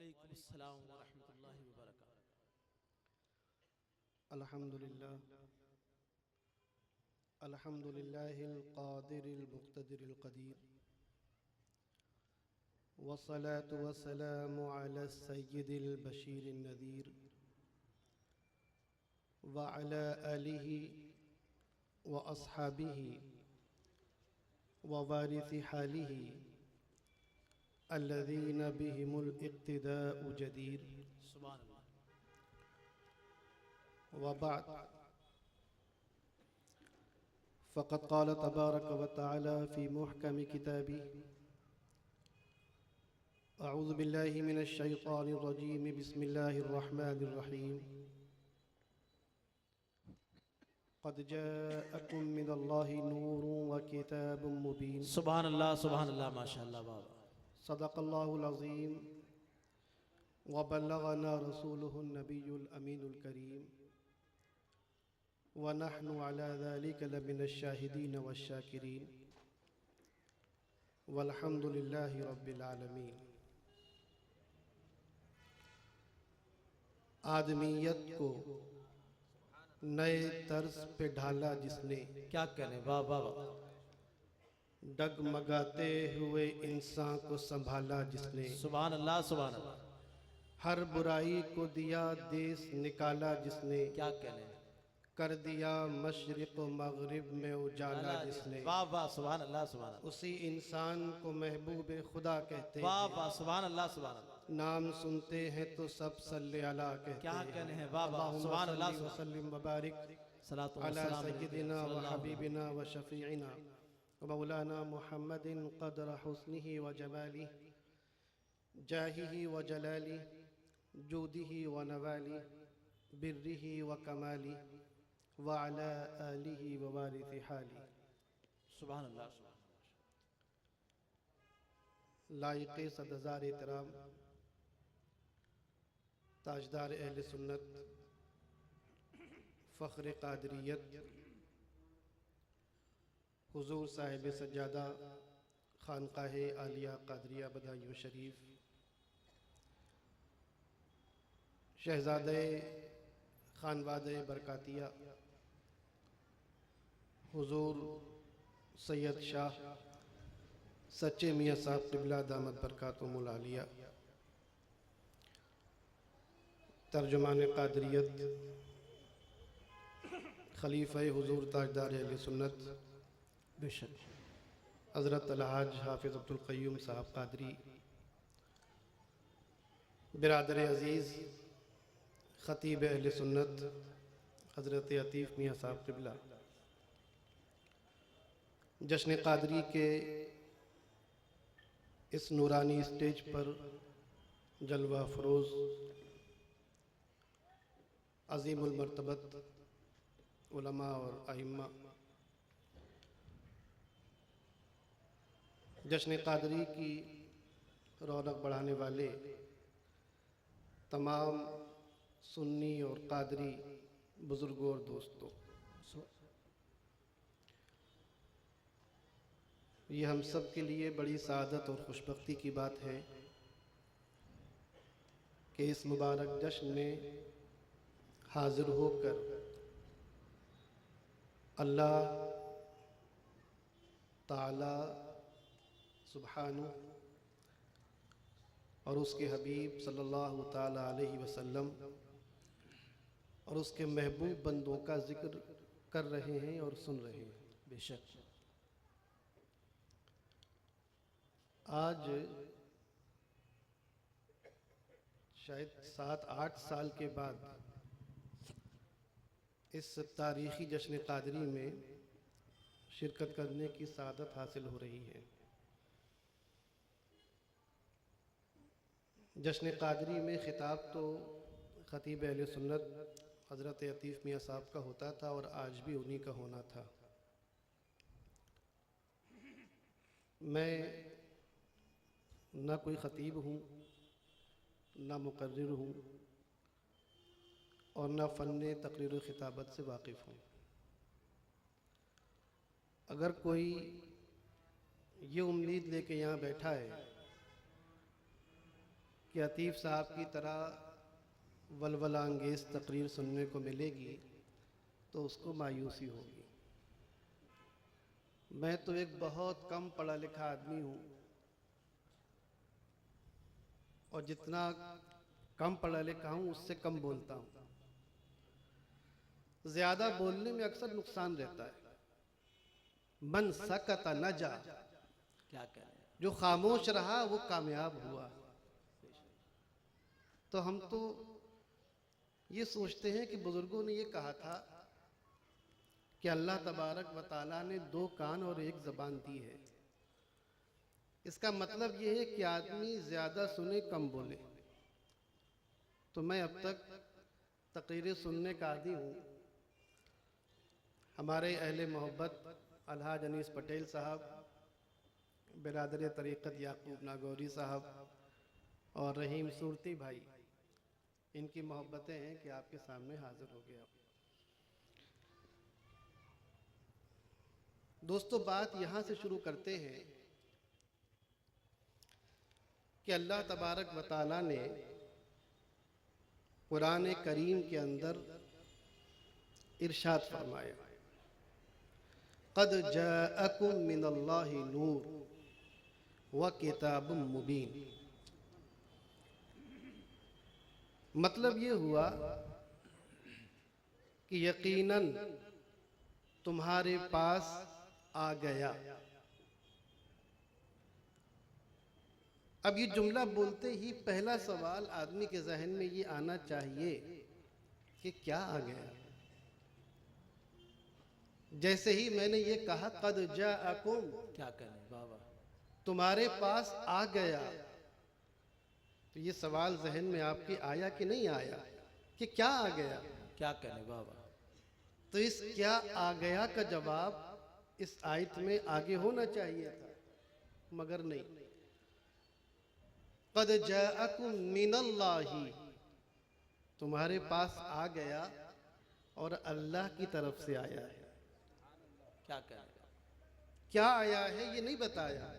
वालेकुमुस्सलाम व रहमतुल्लाहि व बरकातुहू। अल्हम्दुलिल्लाह अल्हम्दुलिल्लाहिल क़ादिरिल मुक़्तदिरिल क़दीर वस्सलातु वस्सलामु अला सय्यिदिल बशीरिन नज़ीर व अला आलिहि व अस्हाबिहि व वारिसि हालिहि अल्लज़ीना बिहिमुल इक़्तिदाउ जदीर सुभान अल्लाह। व बअद फ़क़द क़ाल तबारक व तआला फ़ी मुहकम किताबिही अऊज़ु बिल्लाहि मिनश शैतानिर रजीम बिस्मिल्लाहिर रहमानिर रहीम क़द जाअकुम मिनल्लाहि नूरुन व किताबुम मुबीन सुभान अल्लाह माशाअल्लाह बाबा। सदक़ल्लाहुल अज़ीम व बल्लगना रसूलुहुन नबियुल अमीनुल करीम व नहनु अला ज़ालिका लमिनश शाहिदीन वश्शाकिरीन वल्हम्दुलिल्लाहि रब्बिल आलमीन। आदमियत को नए तर्ज पे ढाला जिसने, क्या कहने वाह वाह वाह। डगमगाते हुए इंसान को संभाला जिसने, सुभान अल्लाह सुभान अल्लाह। हर बुराई को दिया देश निकाला जिसने, क्या कहने कर दिया मशरिक़ व मग़रिब में उजाला जिसने, वाह वाह सुभान अल्लाह सुभान अल्लाह। उसी इंसान को महबूब खुदा कहते वाह हैं। वाह सुभान अल्लाह सुभान अल्लाह। नाम सुनते हैं तो सब सल्ले अला कहते क्या हैं। कहने हैं वाह वाह सुभान अल्लाह अल्लाहुम्मा सल्ली व सल्लिम व बारिक सलातो व अला सलाम सय्यिदिना व हबीबिना व शफीइना व मौलाना मुहम्मदिन क़द्र हुस्निही व जमालिही जाहिही व जलालिही जूदिही व नवालिही बिर्रिही व कमालिही व अला आलिही व वारिसि हालिही। सुभान अल्लाह सुभान लायक़े सदहज़ार एहतराम ताजदार अहले सुन्नत फ़ख्र क़ादरियत हुज़ूर साहिब सज्जादा खानक़ाह आलिया क़ादरिया बदायूं शरीफ शहज़ादे खानवादे बरकातिया हुज़ूर सैयद शाह सच्चे मियाँ साहब क़िबला दामद बरकातुहुमुल आलिया तर्जुमान क़ादरियत खलीफ़ा हुज़ूर ताजदार अहले सुन्नत बेशक हज़रत अलहाज हाफ़िज़ अब्दुल क़य्यूम साहब क़ादरी, बिरादर अज़ीज़ ख़तीब अहले सुन्नत हज़रत अतीफ़ मियाँ साहब क़िबला, जश्न क़ादरी के इस नूरानी स्टेज पर जलवा फ़रोज़ अज़ीमुल मर्तबत उलमा और अइम्मा, जश्न क़ादरी की रौनक बढ़ाने वाले तमाम सुन्नी और क़ादरी बुज़ुर्गों और दोस्तों, ये हम सब के लिए बड़ी सआदत और खुशबख्ती की बात है कि इस मुबारक जश्न में हाज़िर होकर अल्लाह ताला सुब्हानहू और उसके हबीब सल्लल्लाहु ताला अलैहि वसल्लम और उसके महबूब बंदों का ज़िक्र कर रहे हैं और सुन रहे हैं। बेशक आज शायद 7-8 साल के बाद इस तारीख़ी जश्न क़ादरी में शिरकत करने की सआदत हासिल हो रही है। जश्न क़ादरी में ख़िताब तो ख़तीब अहले सुन्नत हज़रत अतीफ़ मियाँ साहब का होता था और आज भी उन्हीं का होना था। मैं ना कोई ख़तीब हूँ, ना मुक़र्रिर हूँ और ना फ़न्ने तक़रीर ख़िताबत से वाक़िफ़ हूँ। अगर कोई ये उम्मीद लेके यहाँ बैठा है कि अतीफ़ साहब की तरह वलवला अंगेज़ तकरीर सुनने को मिलेगी तो उसको मायूसी होगी। मैं तो एक बहुत कम पढ़ा लिखा आदमी हूँ और जितना कम पढ़ा लिखा हूँ उससे कम बोलता हूँ। ज़्यादा बोलने में अक्सर नुकसान रहता है। मन सकत नजा, क्या कह रहे हैं। जो खामोश रहा वो कामयाब हुआ। तो हम तो ये सोचते हैं कि बुजुर्गों ने ये कहा था कि अल्लाह तबारक व तआला ने 2 कान और 1 ज़बान दी है। इसका मतलब ये है कि आदमी ज़्यादा सुने कम बोले। तो मैं अब तक तकरीरें सुनने का आदी हूँ। हमारे अहले मोहब्बत अलहाज अनीस पटेल साहब, बिरादर तरीक़त याकूब नागौरी साहब और रहीम सूरती भाई, इनकी मोहब्बतें हैं कि आपके सामने हाजिर हो गया। दोस्तों, बात यहाँ से शुरू करते हैं कि अल्लाह तबारक व तआला ने कुरान करीम के अंदर इरशाद फरमाया, क़द जाअकुम मिनल्लाहि नूर व किताबुम मुबीन। मतलब ये हुआ कि यकीनन तुम्हारे पास आ गया। अब ये जुमला बोलते ही पहला सवाल आदमी के जहन में ये आना चाहिए कि क्या आ गया। जैसे ही मैंने ये कहा क़द जाअकुम, क्या करें बाबा, तुम्हारे पास आ गया, तो ये सवाल जहन में आपके आया कि नहीं आया कि क्या आ गया। क्या करें बाबा। तो इस क्या आ गया का जवाब इस आयत में आगे होना चाहिए था, मगर नहीं। क़द जाअकुम मिनल्लाहि, तुम्हारे पास आ गया और अल्लाह की तरफ से आया है। क्या करें। क्या आया है ये नहीं बताया,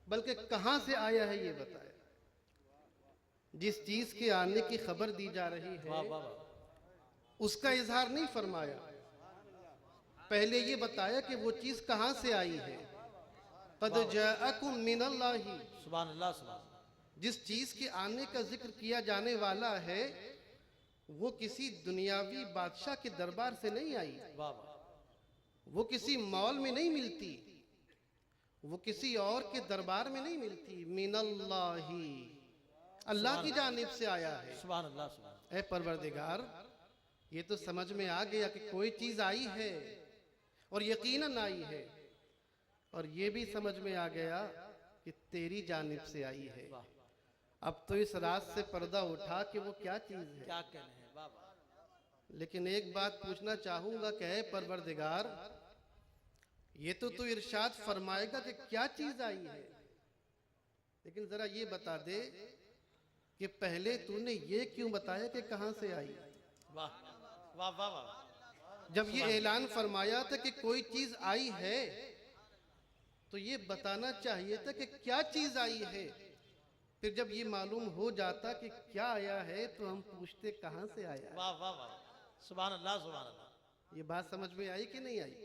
बल्कि कहां से आया है ये बताया। जिस चीज के आने की खबर दी जा रही वाह है वाह। उसका इजहार नहीं फरमाया, पहले ये बताया कि वो चीज कहां से आई है। क़द जाअकुम मिनल्लाहि, सुभान अल्लाह सुभान अल्लाह। जिस चीज के आने का जिक्र किया जाने वाला है वो किसी दुनियावी बादशाह के दरबार से नहीं आई, वाह वाह। वो किसी मॉल में नहीं मिलती, वो किसी और के दरबार में नहीं मिलती। मिनल्लाहि, अल्लाह की जानिब से आया है। सुभान अल्लाह सुभान अल्लाह। ऐ परवरदिगार, ये तो समझ में आ गया कि कोई चीज आई है और यकीनन आई है, और ये भी समझ में आ गया कि तेरी जानिब से आई है। वाह। अब तो इस रात से पर्दा उठा कि वो क्या चीज है। क्या कह रहे हैं बाबा। लेकिन एक बात पूछना चाहूंगा कि ऐ परवरदिगार, ये तो तू इरशाद फरमाएगा कि क्या चीज आई है, लेकिन जरा ये बता दे कि पहले तूने ये क्यों बताया कि कहां से आई। वाह वाह वाह वाह। जब ये ऐलान फरमाया था कि कोई चीज आई है तो ये बताना चाहिए था कि क्या चीज आई है। फिर जब ये मालूम हो जाता कि क्या आया है तो हम पूछते कहां से आया है। वाह वाह वाह। सुभान अल्लाह सुभान अल्लाह। ये बात समझ में आई कि नहीं आई।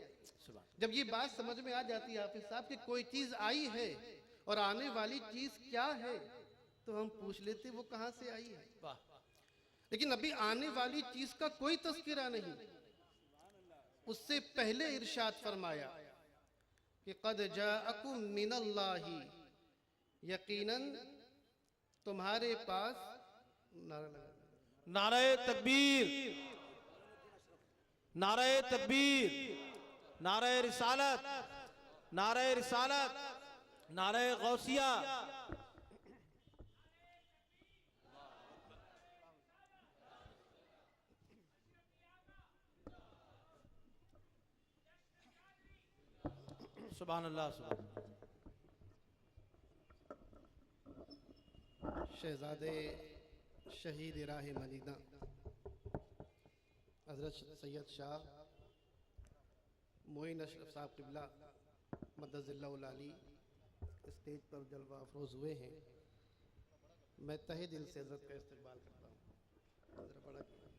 सुभान। जब ये बात समझ में आ जाती है हाफिज साहब कि कोई चीज आई है और आने वाली चीज क्या है, तो हम पूछ लेते वो कहां से आई है। वाह। लेकिन अभी आने वाली चीज का कोई तस्करा नहीं, उससे पहले इरशाद फरमाया कि क़द जाअकुम मिनल्लाहि, यकीनन तुम्हारे पास, नारा लगा, नारे तकबीर, नारे तकबीर, नारे रिसालत, नारे रिसालत, नारे गौसिया। सुभान अल्लाह सुभान। शहजादे शहीद राह मदीना हजरत सैयद शाह मोइन अशरफ साहब क़िबला मद्दज़िल्लाहुल आली स्टेज पर जलवा अफरोज़ हुए हैं। मैं तहे दिल से हज़रत का इस्तकबाल करता हूँ। ज़रा बड़ा किया।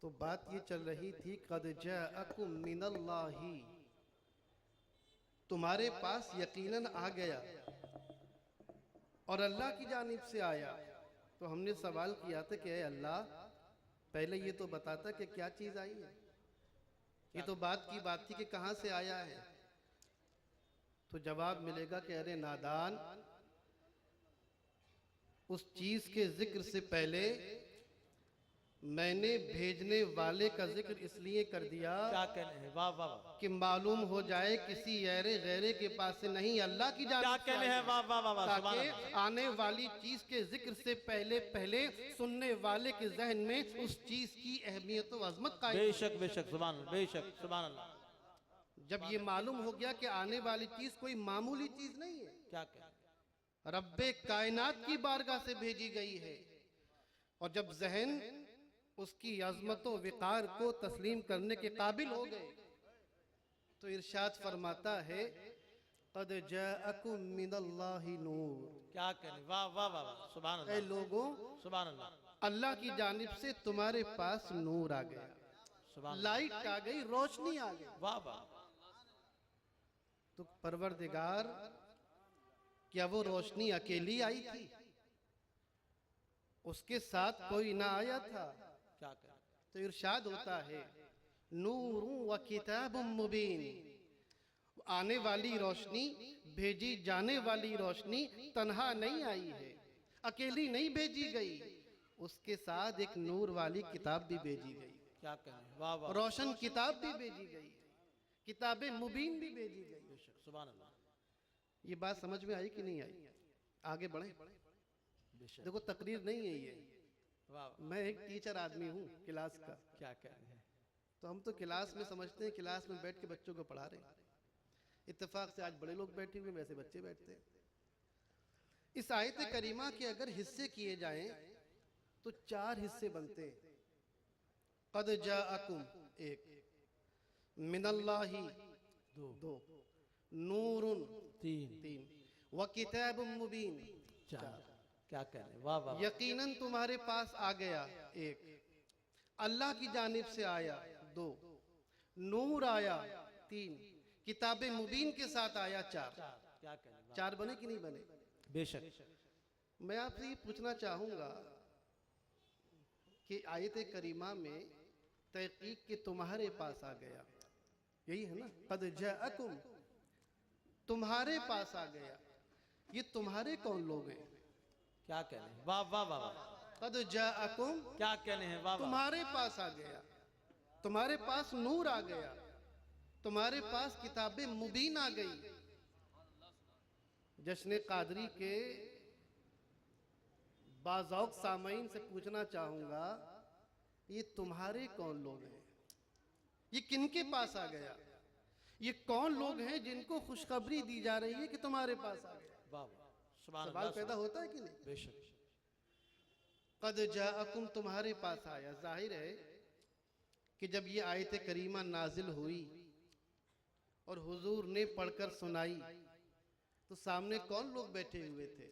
तो बात ये चल रही थी, क़द जाअकुम मिनल्लाहि, तुम्हारे पास यकीनन आ गया और अल्लाह की जानिब से आया। तो हमने सवाल किया था कि अल्लाह पहले ये तो बताता कि क्या चीज़ आई है। ये तो बात की बात थी कि कहाँ से आया है। तो जवाब मिलेगा कि अरे नादान, उस चीज के जिक्र से पहले मैंने भेजने वाले का जिक्र इसलिए कर दिया क्या कहने हैं, वाह वाह वाह, कि मालूम हो जाए किसी गैरे के पास से नहीं, अल्लाह की क्या जानिब से कहने आई हैं, है। वाह वाह वाह वाह, सुभान ताकि अल्लाह। आने वाली चीज के जिक्र से पहले पहले सुनने वाले के जहन में उस चीज की अहमियत व अजमत कायम हो। बेशक बेशक, सुभान अल्लाह, बेशक सुभान अल्लाह। जब ये मालूम हो गया कि आने वाली चीज कोई मामूली चीज नहीं है, क्या कहने, रब्बे कायनात की बारगाह से भेजी गई है, और जब जहन उसकी अजमत व विकार को तस्लीम करने के काबिल हो गए तो इरशाद फरमाता है, क़द जाअकुम मिनल्लाहि नूर। क्या कहने, वाह वाह वाह वाह, सुभान ऐ अल्लाह, लोगों, सुभान अल्लाह, अल्लाह की जानिब से तुम्हारे पास नूर आ गया, सुभान अल्लाह, लाइट आ गई, रोशनी आ गई। वाह वाह, तो परवरदिगार, क्या वो रोशनी अकेली आई थी? उसके साथ कोई ना आया था? क्या कहने, तो इरशाद होता है, नूरुं व किताबुम मुबीन, आने वाली रोशनी, भेजी जाने वाली रोशनी तन्हा नहीं आई है, अकेली नहीं भेजी गई, उसके साथ एक नूर वाली किताब भी भेजी गई, क्या कहने, वाह वाह, रोशन किताब भी भेजी गई, किताबे मुबीन भी भेजी गई। बेशक, सुभान अल्लाह, ये बात समझ में आई कि नहीं आई? आगे बढ़े। बेशक, देखो तकरीर नहीं है ये, वाह वाह, मैं एक टीचर आदमी हूँ क्लास का। क्या कहने हैं, तो हम तो क्लास में समझते हैं क्लास में बैठ के बच्चों को पढ़ा रहे हैं। इत्तेफाक से आज बड़े लोग बैठे हुए, वैसे बच्चे बैठते हैं। इस आयत करीमा के अगर हिस्से किए जाएं तो 4 हिस्से बनते हैं। क़द जाअकुम 1, मिनल्लाहि 2, नूरुन 3 व किताबुम मुबीन 4। क्या कहने, वाह वाह, यकीनन तुम्हारे पास आ गया 1, अल्लाह की जानिब से आया 2, नूर आया 3, किताबे मुबीन के साथ आया 4। क्या कहने, 4 बने कि नहीं बने? बेशक, मैं आपसे ये पूछना चाहूंगा कि आयत करीमा में तहकीक के तुम्हारे पास आ गया, यही है ना? क़द जाअकुम, तुम्हारे पास आ गया, ये तुम्हारे कौन लोग हैं? क्या कहने, वाह वाह वाह वाह, क़द जाअकुम, क्या कहने हैं, वाह वाह, तुम्हारे पास आ गया, तुम्हारे पास नूर आ गया, तुम्हारे पास किताबे मुबीन आ गई। जश्न कादरी के बाज़ौक़ सामईन से पूछना चाहूंगा, ये तुम्हारे कौन लोग हैं? ये किनके पास आ गया? ये कौन लोग हैं जिनको खुशखबरी दी जा रही है कि तुम्हारे पास आ गया? वाह वाह, सुभान सवाल अल्लाह, पैदा होता है कि नहीं? बेशक, क़द जाअकुम, तुम्हारे पास आया। जाहिर है कि जब ये आयत करीमा नाजिल हुई और हुजूर ने पढ़कर सुनाई तो सामने कौन लोग बैठे हुए थे?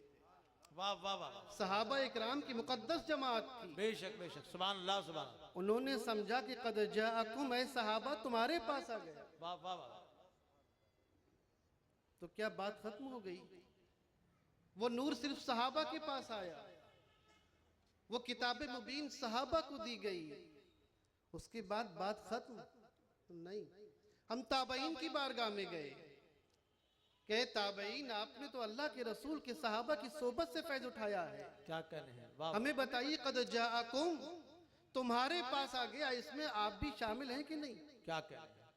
वाह वाह वाह, सहाबा इकराम की मुकद्दस जमात थी। बेशक बेशक, सुभान अल्लाह, सुभान अल्लाह, उन्होंने समझा कि क़द जाअकुम, ऐ सहाबा तुम्हारे पास आ गया। वाह वाह वाह, तो क्या बात खत्म हो गई? वो नूर सिर्फ सहाबा के पास आया, वो किताबे मुबीन सहाबा को दी गई, उसके बाद बात खत्म? नहीं। हम ताबईन की बारगाह में गए, कहे ताबईन, आपने तो अल्लाह के रसूल के सहाबा की सोबत से फैज उठाया है, क्या कहने हैं, वाह वाह, हमें बताइए क़द जाअकुम, तुम्हारे पास आ गया, इसमें आप भी शामिल हैं कि नहीं? क्या कहने हैं,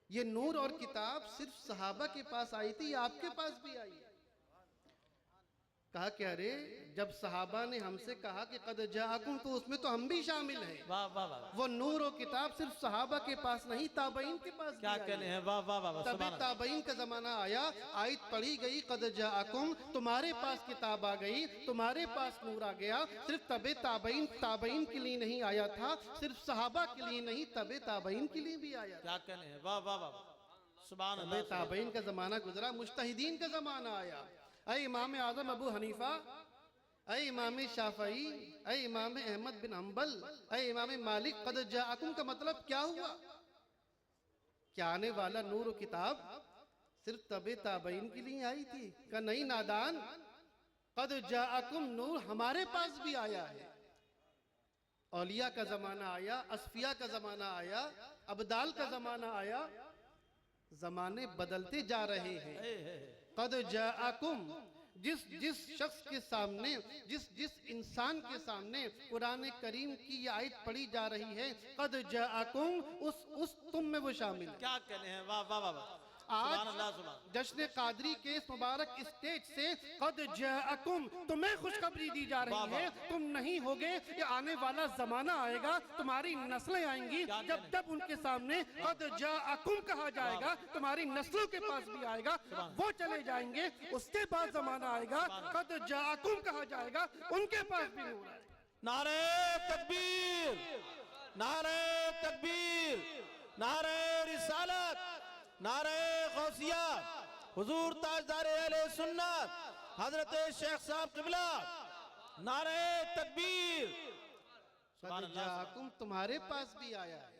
ये नूर और किताब सिर्फ सहाबा के पास आई थी, आपके पास भी आई है। कहा कि अरे, जब सहाबा ने हमसे कहा कि क़द जाअकुम, तो उसमें तो हम भी शामिल हैं। वाह वाह वाह, वो नूर और किताब सिर्फ सहाबा के पास नहीं, ताबईन के पास भी क्या आई कहने है। हैं, वाह वाह वाह, तभी सुभान अल्लाह, ताबईन का जमाना आया, आयत पढ़ी गई, क़द जाअकुम, तुम्हारे पास किताब आ गई, तुम्हारे पास नूर आ गया। सिर्फ तबे ताबईन के लिए नहीं आया था, सिर्फ सहाबा के लिए नहीं, तबे ताबईन के लिए भी आया था। क्या कहने हैं, वाह वाह वाह, सुभान तबे अल्लाह ताबईन का जमाना गुजरा, मुज्तहिदीन का जमाना आया। ऐ इमाम आजम अबू हनीफा, ऐ इमाम शाफई, ऐ इमाम अहमद बिन हम्बल, ऐ इमाम मालिक, कद जाअकुम का मतलब क्या हुआ? क्या आने वाला नूर व किताब सिर्फ तबे ताबईन के लिए आई थी? का नहीं नादान, कद जाअकुम नूर हमारे पास भी आया है। औलिया का जमाना आया, असफिया का जमाना आया, अबदाल का जमाना आया। जमाने बदलते जा रहे हैं। कद जाअकुम, जिस जिस शख्स के सामने, जिस जिस इंसान के सामने कुरान करीम की ये आयत पढ़ी जा रही है, कद जाअकुम, उस तुम में वो शामिल है। क्या कहने हैं, वाह वाह वाह वाह, आज सुभान अल्लाह सुभान। जश्न कादरी के इस मुबारक स्टेज से कद जाअकुम, तुम्हें खुशखबरी दी जा रही है, तुम नहीं होगे, ये आने वाला जमाना आएगा, तुम्हारी नस्लें आएंगी, जब जब उनके सामने कद जाअकुम कहा जाएगा, तुम्हारी नस्लों के पास भी आएगा, वो चले जाएंगे। उसके बाद जमाना आएगा, कद जाअकुम कहा जाएगा, उनके पास भी नूर आएगा। नारे तकबीर, नारे तकबीर, नारे रिसालत, नारे गौसिया, हुजूर ताजदार अहले सुन्नत हजरत शेख साहब किबला, नारे तकबीर। कद जाअकुम तुम्हारे पास भी आया है।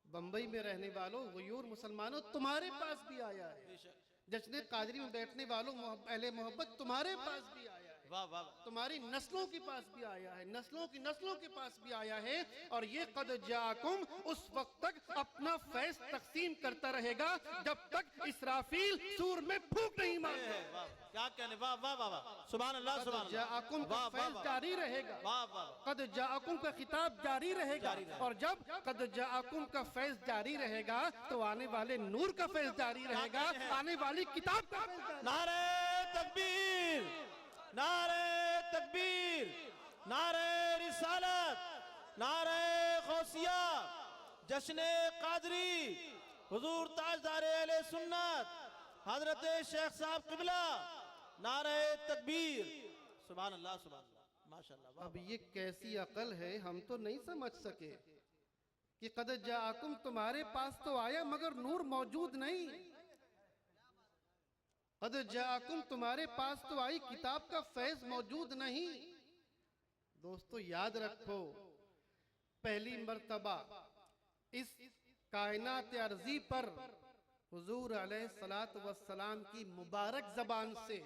बंबई में रहने वालों, गयूर मुसलमानों, तुम्हारे पास भी आया है। जश्न कादरी में बैठने वालों, अहले मोहब्बत, तुम्हारे पास भी आया है। वाह वाह, तुम्हारी नस्लों के पास भी आया है, नस्लों की नस्लों के पास भी आया है। और ये कद जाअकुम उस वक्त तक अपना फैज तकसीम करता रहेगा जब तक इसराफील सूर में फूंक नहीं मारता। क्या कहने, वाह वाह वाह वाह, सुभान अल्लाह सुभान कद जाअकुम का फैज जारी रहेगा, वाह वाह, कद जाअकुम का खिताब जारी रहेगा। और जब कद जाअकुम का फैज जारी रहेगा तो आने वाले नूर का फैज जारी रहेगा, आने वाली किताब का फैज जारी। नारे तकबीर, नारे तकबीर, नारे रिसालत, नारे गौसिया, जश्न कादरी, हुजूर ताजदार अहले सुन्नत हजरत शेख साहब किबला, नारे तकबीर, सुभान अल्लाह सुभान अल्लाह, माशाअल्लाह। अब ये कैसी अकल है, हम तो नहीं समझ सके कि कद जाअकुम तुम्हारे पास तो आया मगर नूर मौजूद नहीं। कद जाअकुम तुम्हारे पास तो आई, किताब का फैज मौजूद नहीं। दोस्तों याद रखो, पहली मर्तबा इस कायनात अर्जी पर हुजूर अलैहिस्सलात वस्सलाम की मुबारक जबान से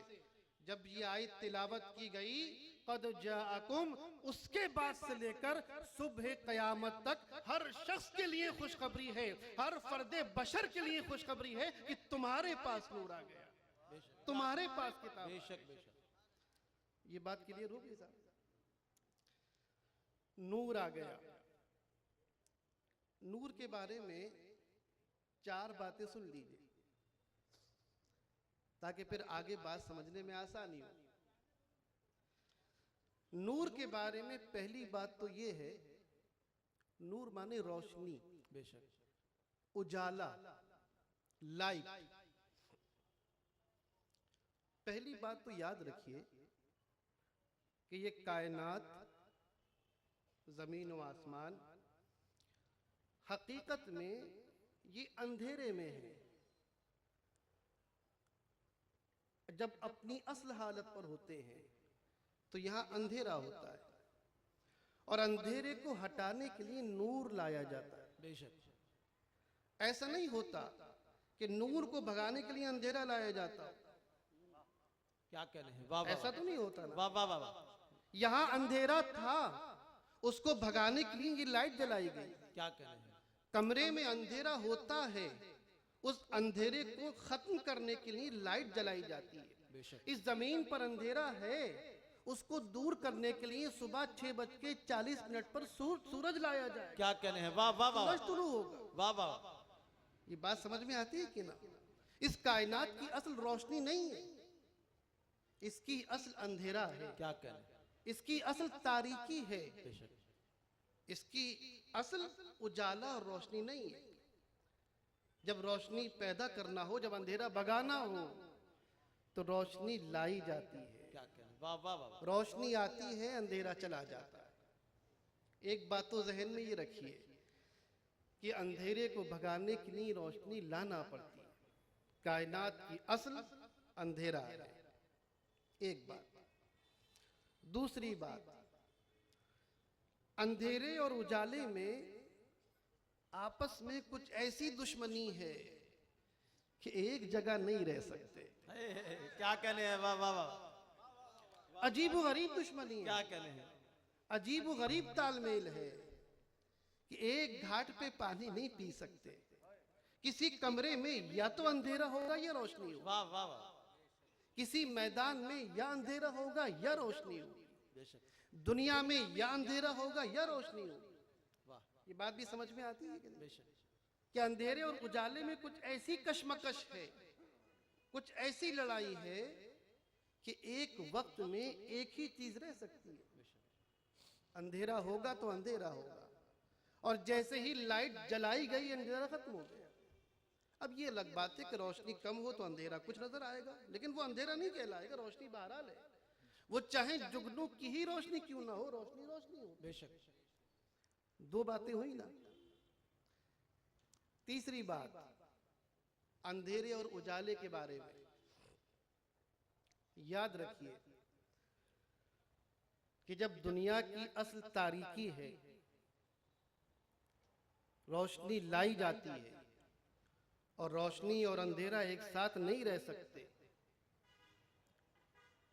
जब ये आयत तिलावत की गई, कद जाअकुम, उसके बाद से लेकर सुबह क़यामत तक हर शख्स के लिए खुशखबरी है, हर फर्दे बशर के लिए खुशखबरी है कि तुम्हारे पास नूर आ गया, तुम्हारे पास किताब। बेशक बेशक, ये बात क्लियर होगी साहब? नूर आ गया। नूर के बारे में चार बातें सुन लीजिए ताकि फिर आगे बात समझने में आसानी हो। नूर के बारे में पहली बात तो ये है, नूर माने रोशनी, बेशक, उजाला, लाइट। पहली बात तो याद रखिए कि ये कायनात, जमीन व आसमान हकीकत में ये अंधेरे में है। जब अपनी असल हालत पर होते हैं तो यहां अंधेरा होता है और अंधेरे को हटाने के लिए नूर लाया जाता है। बेशक, ऐसा नहीं होता कि नूर को भगाने के लिए अंधेरा लाया जाता है, क्या कहने हैं, वाह वाह, ऐसा तो नहीं होता ना। वाह वाह वाह वाह, यहां अंधेरा था, उसको भगाने के लिए ये लाइट जलाई गई। क्या कहने हैं, कमरे में अंधेरा होता है, उस अंधेरे को खत्म करने के लिए लाइट जलाई जाती है। बेशक, इस जमीन पर अंधेरा है, उसको दूर करने के लिए सुबह 6:40 पर सूरज लाया जाए, क्या कहने हैं, वाह वाह वाह, सूरज तुलू होगा। वाह वाह, ये बात समझ में आती है कि ना? इस कायनात की असल रोशनी नहीं है, इसकी असल अंधेरा है, क्या कहने हैं, इसकी असल तारीकी है, बेशक, इसकी असल उजाला और रोशनी नहीं है। जब रोशनी पैदा करना हो, जब अंधेरा भगाना हो तो रोशनी लाई जाती है, क्या कहने हैं, वाह वाह वाह, रोशनी आती है, अंधेरा चला जाता है। एक बात तो जहन में ये रखिए कि अंधेरे को भगाने के लिए रोशनी लाना पड़ती है। कायनात की असल अंधेरा है। एक बात। दूसरी बात, अंधेरे और उजाले में आपस में कुछ ऐसी दुश्मनी है कि एक जगह नहीं रह सकते। क्या कहने हैं, वाह वाह वाह, अजीब व गरीब दुश्मनी है, क्या कहने हैं। अजीब व गरीब तालमेल है कि एक घाट पे पानी नहीं पी सकते। किसी कमरे में या तो अंधेरा होगा या रोशनी होगा, वाह वाह वाह, किसी मैदान में या अंधेरा होगा या रोशनी होगी, बेशक, दुनिया में या अंधेरा होगा या रोशनी होगी। वाह, ये बात भी समझ में आती है कि नहीं? बेशक, कि अंधेरे और उजाले में कुछ ऐसी कशमकश है, कुछ ऐसी लड़ाई है कि एक वक्त में एक ही चीज रह सकती है। अंधेरा होगा तो अंधेरा होगा, और जैसे ही लाइट जलाई गई अंधेरा खत्म हो गया। अब ये अलग बात है कि रोशनी कम हो तो अंधेरा कुछ नजर आएगा, लेकिन वो अंधेरा नहीं कहलाएगा, रोशनी बहरहाल है। वो चाहे जुगनू की ही रोशनी क्यों ना हो, रोशनी रोशनी हो। बेशक, दो बातें हुई ना। तीसरी बात, अंधेरे और उजाले के बारे में याद रखिए कि जब दुनिया की असल तारीकी है, रोशनी लाई जाती है, और रोशनी और अंधेरा एक साथ नहीं रह सकते,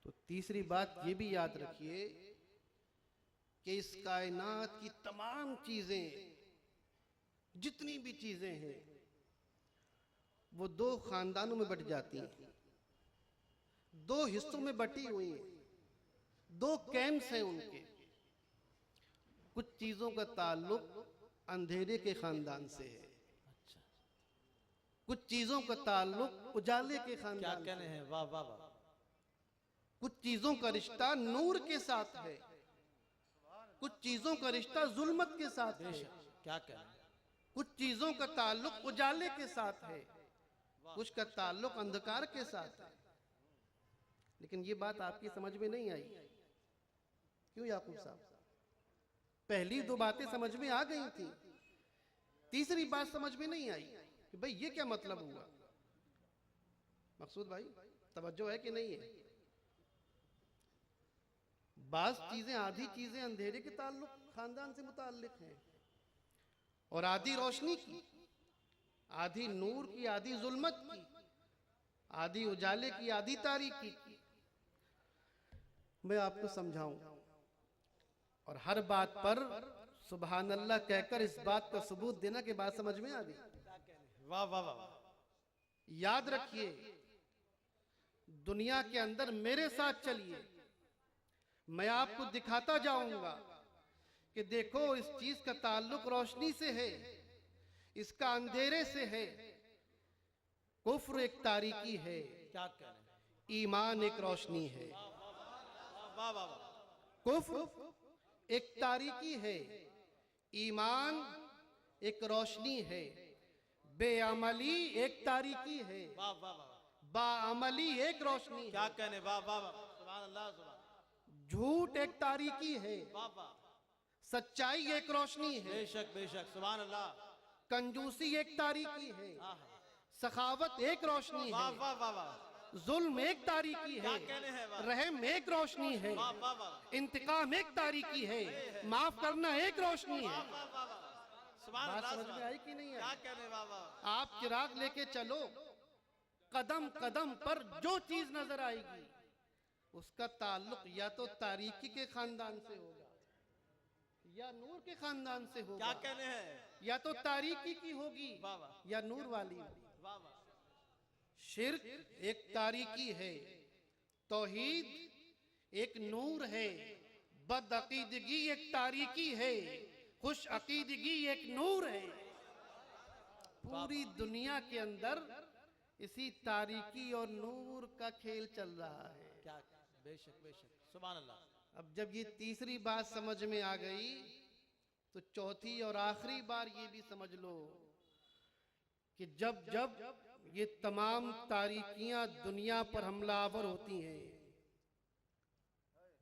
तो तीसरी बात ये भी याद रखिए कि इस कायनात की तमाम चीजें, जितनी भी चीजें हैं, वो दो खानदानों में बट जाती हैं, दो हिस्सों में बटी हुई हैं, दो कैंप्स हैं उनके। कुछ चीजों का ताल्लुक अंधेरे के खानदान से है, अच्छा, कुछ चीजों का ताल्लुक उजाले के क्या खानदान कहने से है, हैं, वाह वाह वाह, कुछ चीजों का रिश्ता नूर के साथ है, कुछ चीजों का रिश्ता जुल्मत के साथ है, बेशक, क्या कहने हैं, कुछ चीजों का ताल्लुक उजाले के साथ है, कुछ का ताल्लुक अंधकार के साथ है। लेकिन ये बात आपकी समझ में नहीं आई, क्यों याकूब साहब? पहली दो बातें समझ में आ गई थी, तीसरी बात समझ में नहीं आई कि भाई ये क्या मतलब हुआ। मकसूद भाई तवज्जो है कि नहीं है? बाज चीजें, आधी चीजें अंधेरे के ताल्लुक खानदान से मुताल्लिक हैं, और आधी रोशनी की, आधी नूर की, आधी जुल्मत की, आधी उजाले की, आधी तारीकी की। मैं आपको समझाऊं, और हर बात पर सुबहान अल्लाह कहकर इस बात का सबूत देना के बाद समझ में आ गई। वाह वाह वाह, याद रखिए, दुनिया के अंदर मेरे साथ चलिए, मैं आपको दिखाता जाऊंगा कि देखो इस चीज का ताल्लुक रोशनी से है, इसका अंधेरे से है। कुफ्र एक तारीकी है, क्या कहने हैं, ईमान एक रोशनी है। वाह वाह वाह, कुफ्र एक तारीकी है, ईमान एक रोशनी है। बेअमली एक तारीकी है, वाह वाह वाह, बाअमली एक रोशनी है। क्या कहने, वाह वाह वाह, सुभान अल्लाह, सुभान, झूठ एक तारीकी है, वाह वाह, सच्चाई एक रोशनी है। बेशक बेशक, सुभान अल्लाह, कंजूसी एक तारीकी है, आहा, सखावत एक रोशनी वाह है, वाह वाह वाह, जुल्म एक तारीकी क्या है, कहने हैं, वाह रहम एक रोशनी है, वाह वाह वाह, इंतकाम एक तारीकी है, माफ करना एक रोशनी है। वाह वाह वाह, सुभान बात अल्लाह, समझ में सुभान, आई कि नहीं क्या आई? कहने, वाह वाह, आप चिराग लेके चलो, कदम कदम पर जो चीज नजर आएगी उसका ताल्लुक या तो तारीकी के खानदान से होगा या नूर के खानदान से क्या होगा, कहने हैं, या तो तारीकी की होगी वाह वाह, या नूर वाली होगी। वाह वाह, शिर्क एक तारीकी है, तौहीद एक नूर है, बदअकीदगी एक तारीकी है, खुश अकीदगी एक नूर है। पूरी दुनिया के अंदर इसी तारीकी और नूर का खेल चल रहा है। क्या, बेशक बेशक, सुभान अल्लाह, अब जब ये तीसरी बात समझ में आ गई तो चौथी और आखिरी बार ये भी समझ लो कि जब जब ये तमाम तारीकियां दुनिया पर हमलावर होती हैं,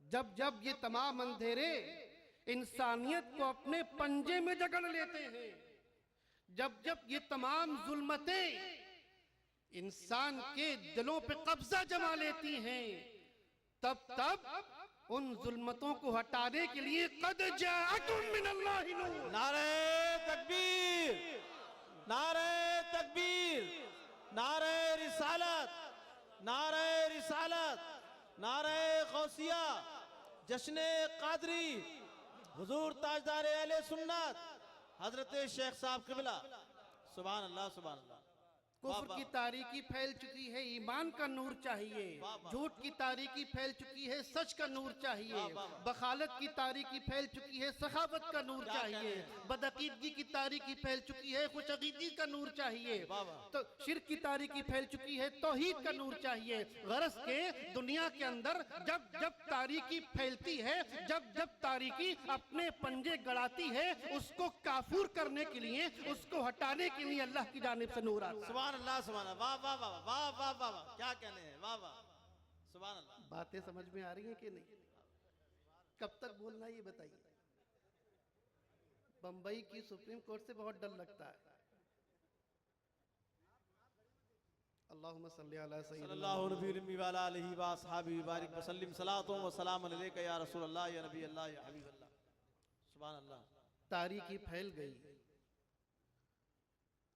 जब जब ये तमाम अंधेरे इंसानियत को अपने पंजे में जकड़ लेते हैं, जब जब ये तमाम जुल्मतें इंसान के दिलों पे कब्जा जमा लेती हैं, तब उन जुल्मतों को हटाने के लिए कद जाअकुम मिनल्लाहि नूर। नारे तकबीर, नारे तकबीर, नारे रिसालत, नारे रिसालत, नारे गौसिया, जश्न कादरी, हुजूर ताजदार अहले सुन्नत हजरत शेख साहब किबला। सुभान अल्लाह, सुभान अल्लाह। कुफ्र की तारीकी फैल चुकी है, ईमान का नूर चाहिए। झूठ की तारीकी फैल चुकी है, सच का नूर चाहिए। बखालत की तारीकी फैल चुकी है, सखावत का नूर चाहिए। बदअकीदगी की तारीकी फैल चुकी है, खुशअकीदगी का नूर चाहिए। तो शिर्क की तारीकी फैल चुकी है, तौहीद का नूर चाहिए। गरज के दुनिया के अंदर जब जब तारीकी फैलती है, जब जब तारीकी अपने पंजे गड़ाती है, उसको काफूर करने के लिए, उसको हटाने के लिए अल्लाह की जानिब से नूर आता है। सुभान अल्लाह, सुभान अल्लाह। वाह वाह वाह वाह वाह वाह वाह, क्या कहने हैं, वाह वाह, सुभान अल्लाह। बातें समझ में आ रही हैं कि नहीं? कब तक बोलना ये बताइए। बंबई की सुप्रीम कोर्ट से बहुत डर लगता है। अल्लाहुम्मा सल्ली अला सय्यिदिना सल्लल्लाहु अलैहि व अस्हाबिही बारिक वसल्लिम सलातो व सलाम अलैका या रसूल अल्लाह या नबी अल्लाह या हबीब अल्लाह। सुभान अल्लाह। तारीकी फैल गई,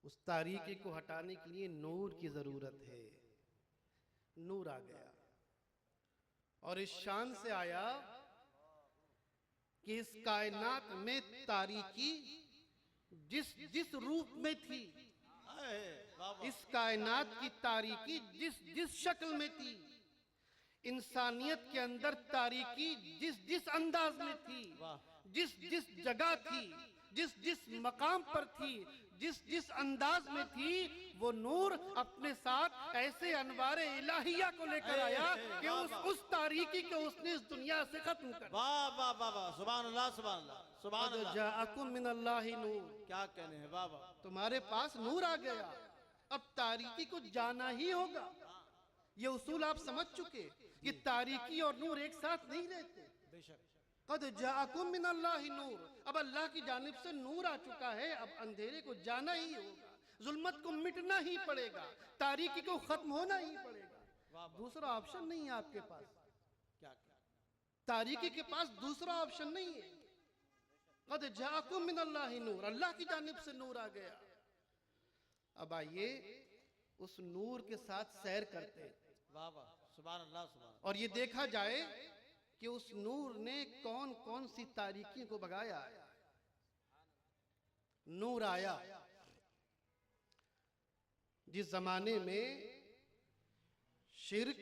उस तारीकी को हटाने के लिए नूर की जरूरत है। नूर आ गया और इस शान से आया कि इस कायनात में तारीकी जिस जिस रूप में थी, इस कायनात की तारीकी जिस जिस शक्ल में थी, इंसानियत के अंदर तारीकी जिस जिस अंदाज में थी, जिस जिस जगह थी, जिस जिस मकाम पर थी, जिस जिस अंदाज में थी, वो नूर अपने साथ ऐसे अनवारे इलाहिया को लेकर आया कि उस तारीकी को उसने इस दुनिया से खत्म कर। वाह वाह वाह वाह, सुभान अल्लाह, सुभान अल्लाह, सुभान अल्लाह। जाअकुम मिनल्लाहि नूर, क्या कहने हैं, वाह वाह। तुम्हारे पास नूर आ गया, अब तारीकी को जाना ही होगा। ये उसूल आप समझ चुके, ये तारीकी और नूर एक साथ नहीं रहते। बेशक। कद जाअकुम मिनल्लाहि नूर, अब अल्लाह की जानिब से नूर आ चुका है, अब अंधेरे को जाना ही होगा, जुल्मत को मिटना ही पड़ेगा, तारीकी को खत्म होना ही पड़ेगा। दूसरा ऑप्शन नहीं है आपके पास। क्या तारीकी के पास दूसरा ऑप्शन नहीं है। कद जाअकुम मिनल्लाहि नूर, अल्लाह की जानिब से नूर आ गया। अब आइए उस नूर के साथ सैर करते हैं। वाह वाह, सुभान अल्लाह, सुभान। और ये देखा जाए कि उस नूर ने कौन कौन सी तारीकी को भगाया। नूर आया जिस जमाने में शिर्क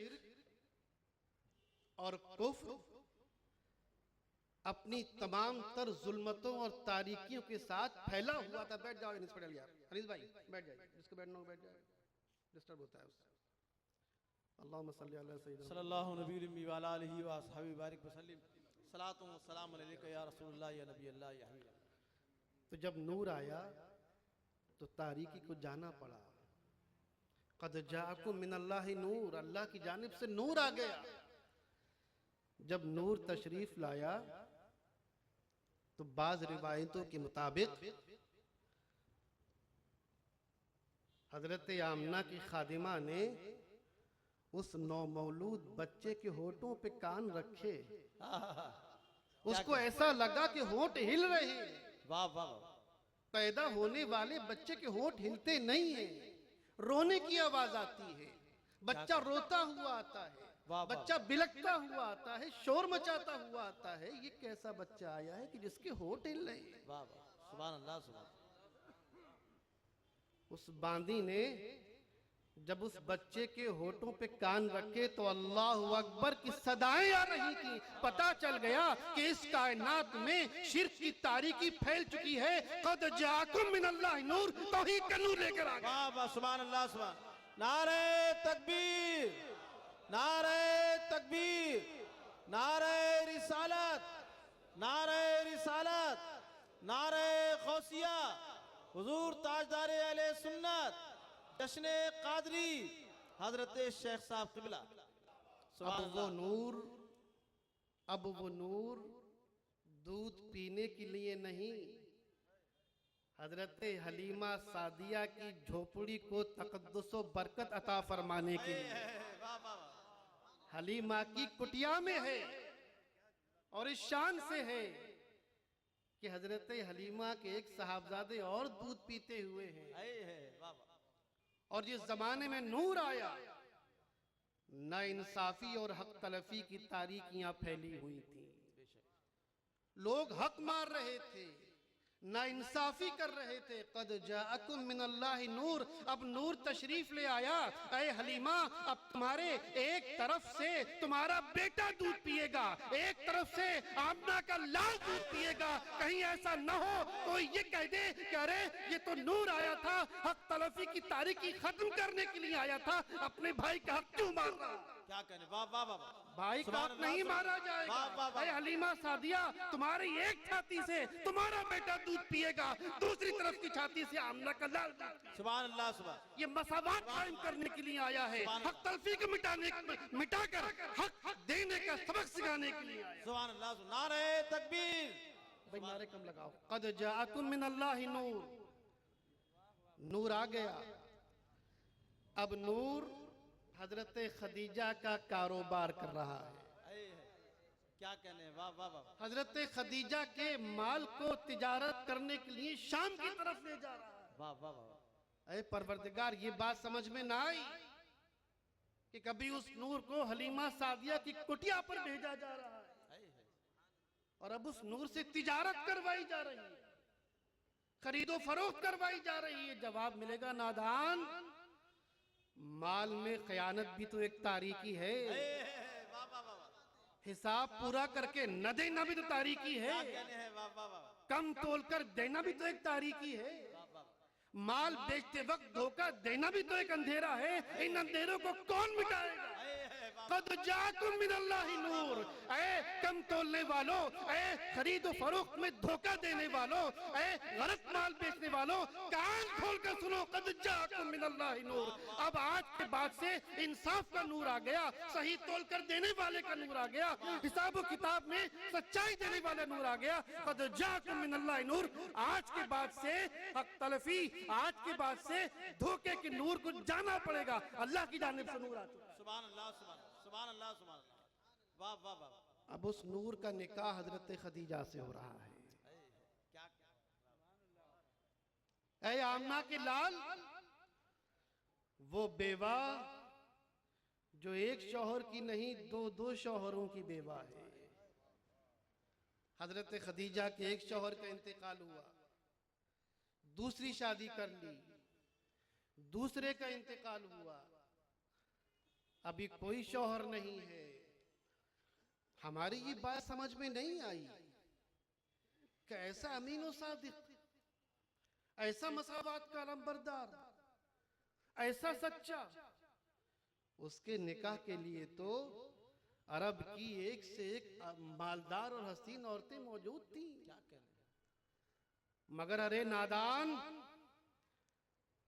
और कुफ्र अपनी तमाम तर जुल्मतों और तारीकियों के साथ फैला हुआ था। बैठ जाओ इस पर हनीस भाई, बैठ जाइए, जिसको बैठना हो बैठ जाए, डिस्टर्ब होता है उससे। अल्लाहुम्मा सल्ली अला सय्यिदिना सल्लल्लाहु अलैहि व अस्हाबिही बारिक वसल्लिम सलातो व सलाम अलैका या रसूल अल्लाह या नबी अल्लाह या हबीब अल्लाह। तो जब नूर आया तो तारीकी को जाना पड़ा। कद जाअकुम मिनल्लाहि नूर, अल्लाह की जानिब से नूर आ गया। जब नूर तशरीफ लाया तो बाज रिवायतों के मुताबिक हजरत आमना की खादिमा ने उस नौमौलूद बच्चे के होठों पे कान रखे। उसको ऐसा लगा कि होठ हिल रहे हैं। वाह वाह वाह। पैदा होने वाले बच्चे के होठ हिलते नहीं हैं, रोने की आवाज आती है, बच्चा रोता हुआ आता है, बच्चा बिलखता हुआ आता है, शोर मचाता हुआ आता है। ये कैसा बच्चा आया है कि जिसके होठ हिल रहे हैं। वाह वाह, सुभान अल्लाह, सुभान। उस बांदी ने जब उस बच्चे के होठों पे कान रखे तो अल्लाह अकबर की सदाएं आ रही थी। पता चल गया कि इस कायनात में शिर्क की तारीकी फैल चुकी है। कद जाअकुम मिनल्लाहि नूर, तौहीद का नूर लेकर आ गया। वाह वाह, सुभान अल्लाह, सुभान। नारे तकबीर, नारे तकबीर, नारे रिसालत, नारे रिसालत, नारे गौसिया, हुजूर ताजदार अहले सुन्नत जश्न कादरी हजरत शेख साहब किबला। अब वो नूर दूध पीने के लिए नहीं, हजरत हलीमा सादिया की झोपड़ी को तकद्दुसो बरकत अता फरमाने के लिए वाह वाह वाह। हलीमा की कुटिया में है और इस शान से है कि हजरत हलीमा के एक साहबजादे और दूध पीते हुए हैं वाह वाह। और जिस जमाने में नूर आया ना इंसाफी और हक तलफी की तारीकियां फैली हुई थी, लोग हक मार रहे थे, ना इंसाफी कर रहे थे। कद जाअकुम मिनल्लाहि नूर, अब नूर तशरीफ ले आया। ऐ हलीमा, अब तुम्हारे एक तरफ से तुम्हारा बेटा दूध पिएगा, एक तरफ से आमना का लाल दूध पिएगा। कहीं ऐसा न हो कोई ये कह दे कि अरे ये तो नूर आया था, हक तलफी की तारीकी खत्म करने के लिए आया था, अपने भाई का हक क्यों मार रहा? क्या कहने, वाह वाह वाह। भाई का हक नहीं मारा जाएगा। ऐ हलीमा सादिया, तुम्हारी एक छाती से तुम्हारा बेटा दूध पिएगा, दूसरी तरफ की छाती से आमना का लाल दूध। सुभान अल्लाह सुभान। ये मसावात कायम करने के लिए आया है, हक तलफी को मिटाकर हक देने का सबक सिखाने के लिए आया। सुभान अल्लाह। नारे तकबीर। भाई नारे कम लगाओ। कद जाअकुम मिनल्लाहि नूर, नूर आ गया। अब नूर हजरत खदीजा का कारोबार कर रहा है। क्या कहने, वाह वाह वाह। हजरत खदीजा के माल को तिजारत करने के लिए शाम की तरफ ले जा रहा है। वाह वाह वाह। ऐ परवरदिगार, ये बात समझ में ना आई कि कभी उस नूर को हलीमा सादिया की कुटिया पर भेजा जा रहा है और अब उस नूर से तिजारत करवाई जा रही है, खरीदो फरोख्त करवाई जा रही है। जवाब मिलेगा, नादान, माल में खयानत भी तो एक तारीकी है, हिसाब पूरा करके न देना भी तो तारीकी है, कम तोल कर देना भी तो एक तारीकी है, माल बेचते वक्त धोखा देना भी तो एक अंधेरा है। इन अंधेरों को कौन मिटाएगा? कद जाकुम मिनल्लाहि नूर, ऐ कम तोलने वालों, ऐ खरीदो फरोख्त में धोखा देने वालों, ऐ गलत माल बेचने वालों, कान खोल कर सुनो, कद जाकुम मिनल्लाहि नूर। अब आज के बाद से इंसाफ का नूर आ गया, सही तोल कर देने वाले का नूर आ गया, हिसाब किताब में सच्चाई देने वाला नूर आ गया। कद जाकुम मिनल्लाहि नूर। आज के बाद से हक तलफी, आज के बाद से धोखे के नूर को जाना पड़ेगा। अल्लाह की जानिब से नूर आता है। सुभान अल्लाह सुभान अल्लाह सुभान अल्लाह। वाह वाह वाह। अब उस नूर का निकाह हजरत खदीजा से हो रहा है। क्या ऐ आमना के लाल, वो बेवा जो एक शौहर की नहीं दो शौहरों की बेवा है। हजरत खदीजा के एक शौहर का इंतकाल हुआ, दूसरी शादी कर ली, दूसरे का इंतकाल हुआ, अभी कोई शौहर नहीं है। हमारी ये बात समझ में नहीं आई, कैसा अमीन और सादिक, ऐसा मसावात का नंबरदार, ऐसा सच्चा, उसके निकाह के लिए तो अरब की एक से एक मालदार और हसीन औरतें मौजूद थी। क्या कहने, मगर अरे नादान,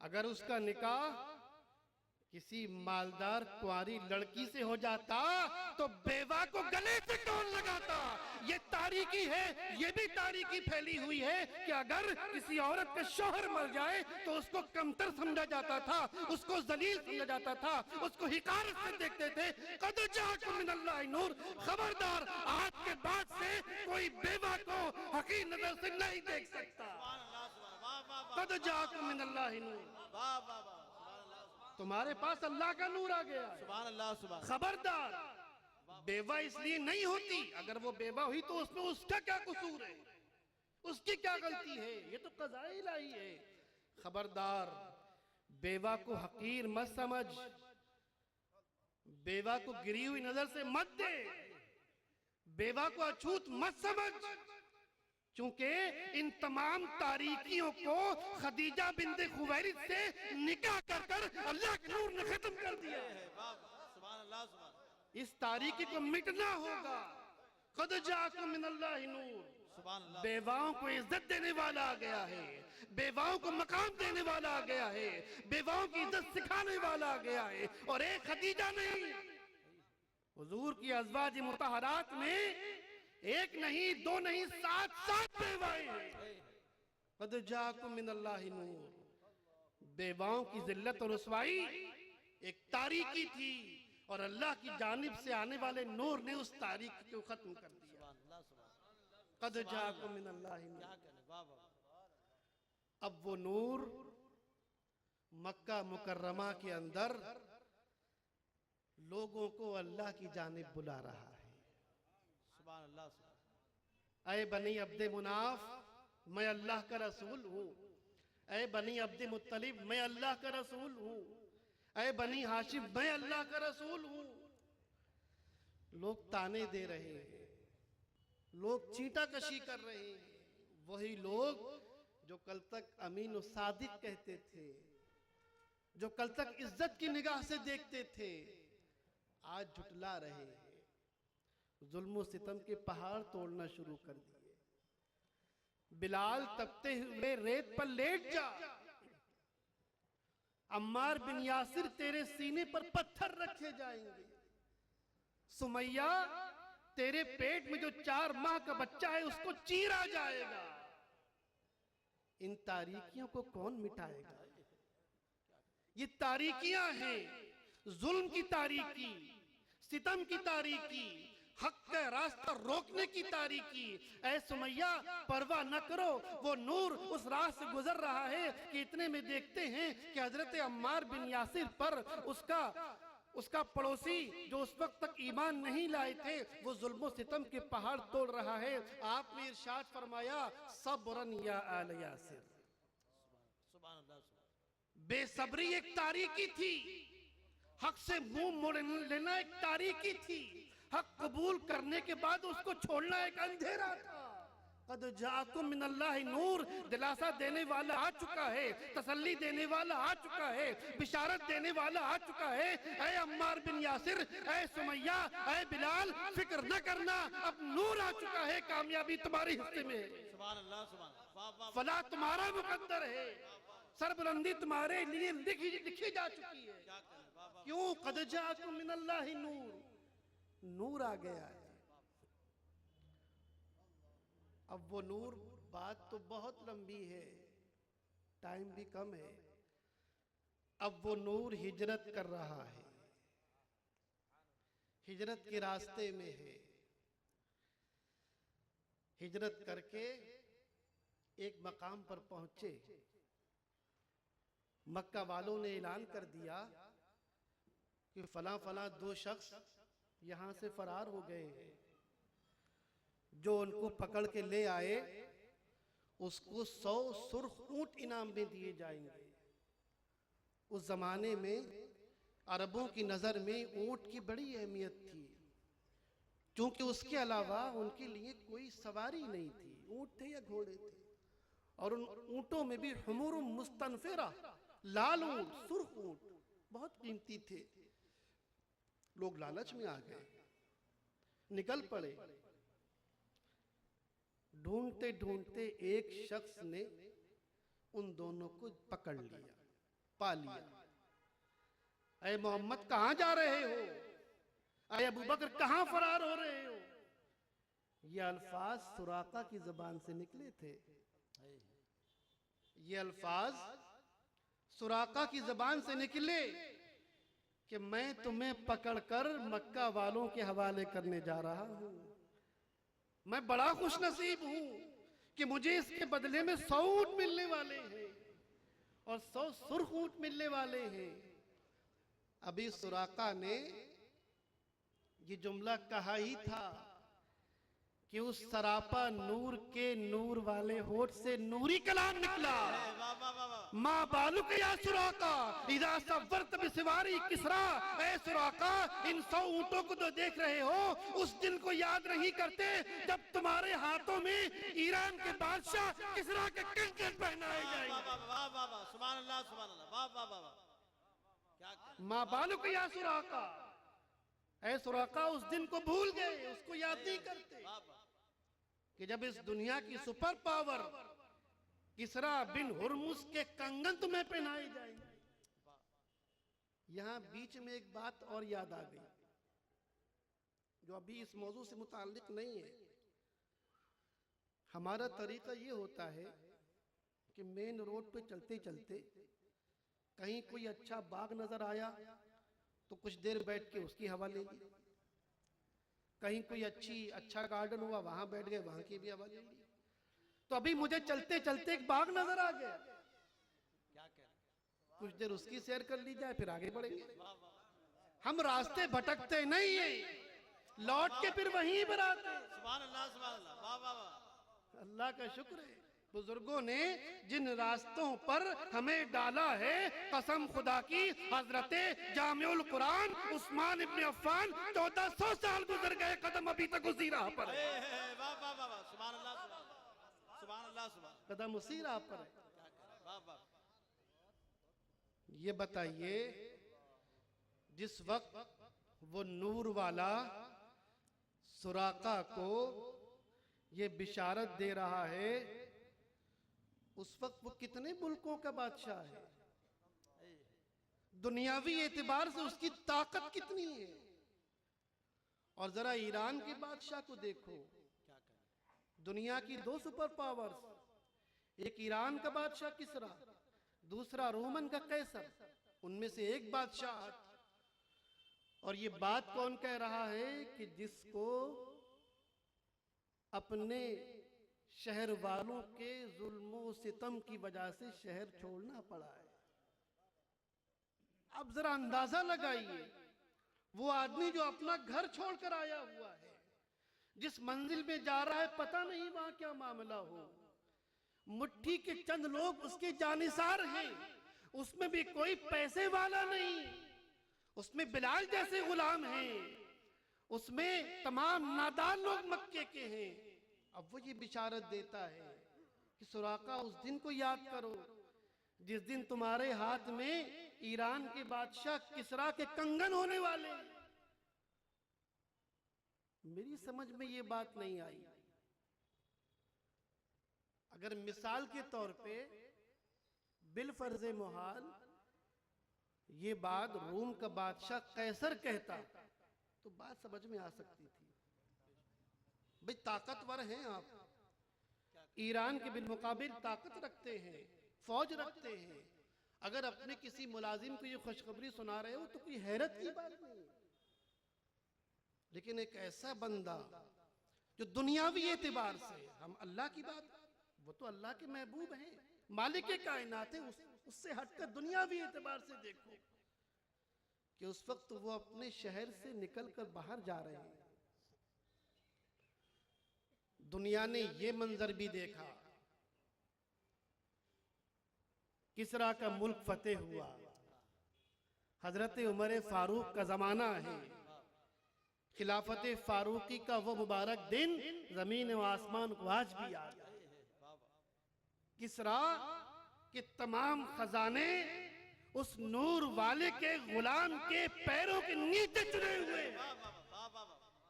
अगर उसका निकाह किसी मालदार कुंवारी लड़की से हो जाता तो बेवा को गले से कौन लगाता? ये तारीकी है, ये भी तारीकी फैली हुई है कि अगर किसी औरत का शौहर मर जाए तो उसको कमतर समझा जाता था, उसको जलील समझा जाता था, उसको हिकारत से देखते थे। कद जाकुम मिनल्लाहि नूर, खबरदार, आज के बाद से कोई बेवा को हकीर नजर से नहीं देख सकता। कद जाकुम मिनल्लाहि नूर। वाह वाह वाह। तुम्हारे पास अल्लाह का नूर आ गया। सुभान अल्लाह सुभान। खबरदार, बेवा इसलिए नहीं होती, अगर वो बेवा हुई तो उसमें उसका क्या कसूर है, उसकी क्या गलती है, ये तो कज़ा इलाही है। खबरदार, बेवा को हकीर मत समझ, बेवा को गिरी हुई नजर से मत दे, बेवा को अछूत मत समझ, चूंकि इन तमाम तारीकियों को खदीजा बिन्ते खुवैलिद से निकाह कर कर अल्लाह के नूर ने खत्म कर दिया है। सुभान अल्लाह सुभान। इस तारीकी को मिटना होगा। कद जाकुम मिनल्लाहि नूर। सुभान अल्लाह। बेवाओं को इज्जत देने वाला आ गया है, बेवाओं को मकाम देने वाला आ गया है, बेवाओं की इज्जत सिखाने वाला आ गया है। और एक खदीजा नहीं, हुजूर की अज़वाज मुतहरात में एक नहीं, दो नहीं, 7 बेवाएं हैं। क़द जाकुम मिनल्लाहि नूर। बेवाओं की जिल्लत और रुसवाई एक तारीकी थी और अल्लाह की जानिब से आने वाले नूर ने उस तारीकी को खत्म कर दिया। सुभान अल्लाह, सुभान अल्लाह। क़द जाकुम मिनल्लाहि नूर। क्या कहने, वाह वाह। अब वो नूर मक्का मुकर्रमा के अंदर लोगों को अल्लाह की जानिब बुला रहा है। सुभान अल्लाह, सुभान। ऐ बनी अब्दे मुनाफ, मैं अल्लाह का रसूल हूँ। ऐ बनी अब्दे मुत्तलिब, मैं अल्लाह का रसूल हूँ। ऐ बनी हाशिम, मैं अल्लाह का रसूल हूँ। लोग ताने दे रहे हैं, लोग चींटा कशी कर रहे हैं। वही लोग जो कल तक अमीन और सादिक कहते थे, जो कल तक इज्जत की निगाह से देखते थे, आज झुटला रहे हैं। जुल्म सितम के पहाड़ तोड़ना शुरू कर दिए। बिलाल तपते हुए रेत पर लेट जा, अम्मार बिन यासिर तेरे सीने पर पत्थर रखे जाएंगे। सुमैया तेरे पेट में जो 4 माह का बच्चा है उसको चीरा जाएगा। इन तारीकियों को कौन मिटाएगा? ये तारीकियां हैं, जुल्म की तारीकी, सितम की तारीकी, हक का रास्ता रोकने की तारीकी। ऐ सुमैया परवाह न करो, वो नूर उस राह से गुजर रहा है कि इतने में देखते हैं कि हजरत अम्मार बिन यासिर पर उसका पड़ोसी जो उस वक्त तक ईमान नहीं लाए थे, वो जुल्म सितम के पहाड़ तोड़ रहा है। आपने इरशाद फरमाया, सब्रन या आल यासिर। सुभान अल्लाह, सुभान। बेसब्री एक तारीकी थी, हक से मुंह मोड़ लेना एक तारीकी थी, हक कबूल करने के बाद उसको छोड़ना एक अंधेरा था। क़द जाकुम मिनल्लाहि नूर, दिलासा देने वाला आ चुका है, तसल्ली देने वाला आ चुका है, बिशारत देने वाला आ चुका है। ऐ अम्मार बिन यासिर, ऐ सुमैया, ऐ बिलाल, फिक्र न करना, अब नूर आ चुका है, कामयाबी तुम्हारे हिस्से में है। सुभान अल्लाह, सुभान। वाह वाह। फला तुम्हारा मुकद्दर है, सरबुलंदी तुम्हारे लिए लिखी जा चुकी है। क्या कहने, वाह वाह। क्यों? क़द जाकुम मिनल्लाहि नूर, नूर आ गया है। अब वो नूर, बात तो बहुत लंबी है, टाइम भी कम है। अब वो नूर हिजरत कर रहा है, हिजरत के रास्ते में है। हिजरत करके एक मकाम पर पहुंचे। मक्का वालों ने ऐलान कर दिया कि फला फला 2 शख्स यहां से फरार हो गए हैं। जो उनको पकड़ के ले आए उसको 100 सुर्ख ऊंट इनाम में दिए जाएंगे। उस जमाने में अरबों की नजर में ऊंट की बड़ी अहमियत थी, क्योंकि उसके अलावा उनके लिए कोई सवारी नहीं थी। ऊंट थे या घोड़े थे, और उन ऊंटों में भी हुमूर मुस्तनफिरा, लाल ऊंट, सुर्ख ऊंट बहुत कीमती थे। लोग लालच में आ गए, निकल पड़े। ढूंढते ढूंढते एक शख्स ने उन दोनों को पकड़ लिया, पा लिया। अरे मोहम्मद कहां जा रहे हो? अरे अबू बकर कहां फरार हो रहे हो? ये अल्फाज सुराका की जबान से निकले थे। ये अल्फाज सुराका की जबान से निकले कि मैं तुम्हें पकड़कर मक्का वालों के हवाले करने जा रहा हूं। मैं बड़ा खुश नसीब हूं कि मुझे इसके बदले में 100 ऊंट मिलने वाले हैं और 100 सुर्ख ऊंट मिलने वाले हैं। अभी सुराका ने ये जुमला कहा ही था कि उस सरापा नूर के नूर वाले होठ से नूरी कलाम निकला। वाह वाह वाह वाह। माँ बालुक या सुराका इज़ा सव्वरत बिसिवारी किसरा। ऐ सुराका, इन 100 ऊंटों को तो देख रहे हो, उस दिन को याद नहीं करते जब तुम्हारे हाथों में ईरान के बादशाह किसरा के कंकण पहनाए वाह जाएंगे। वाह वाह वाह वाह। सुभान अल्लाह, सुभान अल्लाह। वाह वाह वाह वाह। क्या कहने, माँ बालुक या सुराका, ऐ सुराका उस दिन को भूल गए, उसको याद नहीं करते वाह वाह। कि जब इस दुनिया की सुपर पावर किसरा बिन हुरमुज के कंगन तुम्हें पहनाए जाएंगे। यहां बीच में एक बात और याद आ गई जो अभी इस मौजू से मुताल्लिक नहीं है। हमारा तरीका ये होता है कि मेन रोड पे चलते चलते कहीं कोई अच्छा बाग नजर आया तो कुछ देर बैठ के उसकी हवा ले ली, कहीं कोई अच्छा गार्डन हुआ वहां बैठ गए, वहां की भी हवा ले ली। तो अभी मुझे चलते चलते एक बाग नजर आ गया, क्या कह रहे कुछ देर उसकी सैर कर ली जाए, फिर आगे बढ़ेंगे। वाह वाह हम रास्ते भटकते नहीं है, लौट के फिर वहीं पर आते हैं। सुभान अल्लाह वाह वाह वाह। अल्लाह का शुक्र है, बुजुर्गों ने जिन रास्तों पर हमें डाला है, कसम खुदा की, हजरते जामिउल कुरान उस्मान इब्न अफ्फान 1400 साल गुजर गए, कदम अभी तक उसी राह पर है। वाह वाह वाह वाह। सुभान अल्लाह सुभान अल्लाह सुभान। कदम उसी राह पर है। क्या कह रहे वाह वाह। ये बताइए, जिस वक्त वो नूर वाला सुराका को ये बिशारत दे रहा है, उस वक्त वो कितने मुल्कों का बादशाह है, दुनियावी एतबार से उसकी ताकत कितनी है। और जरा ईरान के बादशाह को देखो, क्या कह रहे दुनिया की 2 सुपर पावर्स, एक ईरान का बादशाह किसरा, दूसरा रोमन का कैसर, उनमें से एक बादशाह। और ये बात कौन कह रहा है कि जिसको अपने शहर वालों के जुल्मों सितम की वजह से शहर छोड़ना पड़ा है। अब जरा अंदाजा लगाइए, वो आदमी जो अपना घर छोड़कर आया हुआ है, जिस मंजिल में जा रहा है पता नहीं वहां क्या मामला हो, मुट्ठी के चंद लोग उसके जानिसार हैं, उसमें भी कोई पैसे वाला नहीं, उसमें बिलाल जैसे गुलाम हैं, उसमें तमाम नादान लोग मक्के के हैं। अब वो ये बिशारत देता है कि सुराका उस दिन को याद करो जिस दिन तुम्हारे हाथ में ईरान के बादशाह किसरा के कंगन होने वाले। मेरी समझ में ये बात नहीं आई। अगर मिसाल के तौर पे बिल फर्जे मुहाल ये बात रोम का बादशाह कैसर कहता तो बात समझ में आ सकती थी। भाई ताकतवर हैं आप, ईरान के बिलमुकाबिल ताकत रखते हैं, फौज रखते हैं, अगर अपने किसी मुलाजिम को ये खुशखबरी सुना रहे हो तो कोई हैरत की बात नहीं। लेकिन एक ऐसा बंदा जो दुनियावी एतबार से, हम अल्लाह की बात, वो तो अल्लाह के महबूब हैं, मालिक के कायनात है, उससे हटकर दुनियावी एतबार से देखो कि उस वक्त वो अपने शहर से निकलकर बाहर जा रहे हैं। दुनिया ने ये मंजर भी देखा, किसरा का मुल्क फतेह हुआ, हजरत उमर फारूक का जमाना है, खिलाफत फारूकी का वो मुबारक दिन जमीन व आसमान को आज भी याद है। किसरा के तमाम खजाने उस नूर वाले के गुलाम के पैरों के नीचे चुने हुए।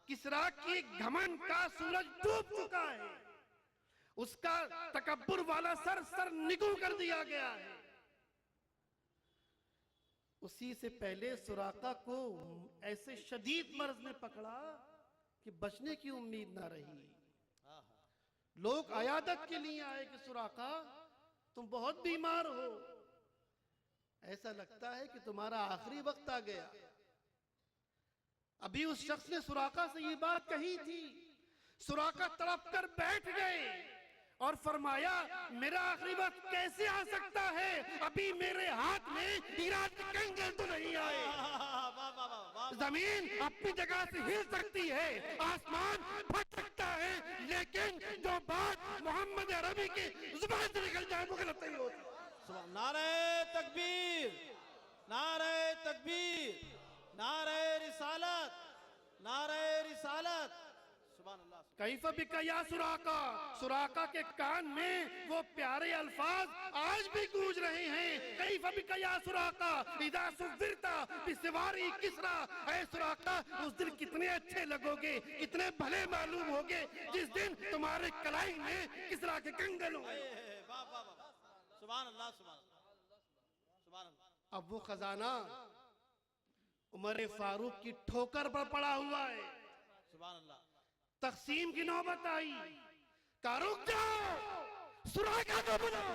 किसरा की घमंड का सूरज डूब चुका है, उसका तकब्बुर वाला सर निगू कर दिया गया है। उसी से पहले सुराका को ऐसे शदीद मर्ज ने पकड़ा कि बचने की उम्मीद ना रही। लोग अयादत के लिए आए कि सुराका तुम बहुत बीमार हो, ऐसा लगता है कि तुम्हारा आखिरी वक्त आ गया। अभी उस शख्स ने सुराका से ये बात कही थी, सुराका तड़प कर बैठ गए और फरमाया मेरा आखिरी वक्त कैसे आ सकता है, अभी मेरे हाथ में ईरान के कंगन तो नहीं आए। जमीन अपनी जगह से हिल सकती है, आसमान फट सकता है, लेकिन जो बात मोहम्मद अरबी की जुबान से निकल जाए वो गलत नहीं होती। नारे तकबीर, नारे तकबीर, नारे रिसालत, नारे रिसालत। सुभान अल्लाह। कैफ़ बिका या सुराका, सुराका के कान में वो प्यारे अल्फाज आज भी गूंज रहे हैं। कैफ़ बिका या सुराका इदा सुज़िरता बिसवारी किसरा, ऐ सुराका उस दिन कितने अच्छे लगोगे, कितने भले मालूम होगे जिस दिन तुम्हारे कलाई में किसरा के कंगन होंगे। सुभान अल्लाह, सुभान अल्लाह। अब वो खजाना उमर फारूक की ठोकर पर पड़ा हुआ है। सुभान अल्लाह। तकसीम की नौबत आई, का रुक जाओ, सुराका को बुलाओ।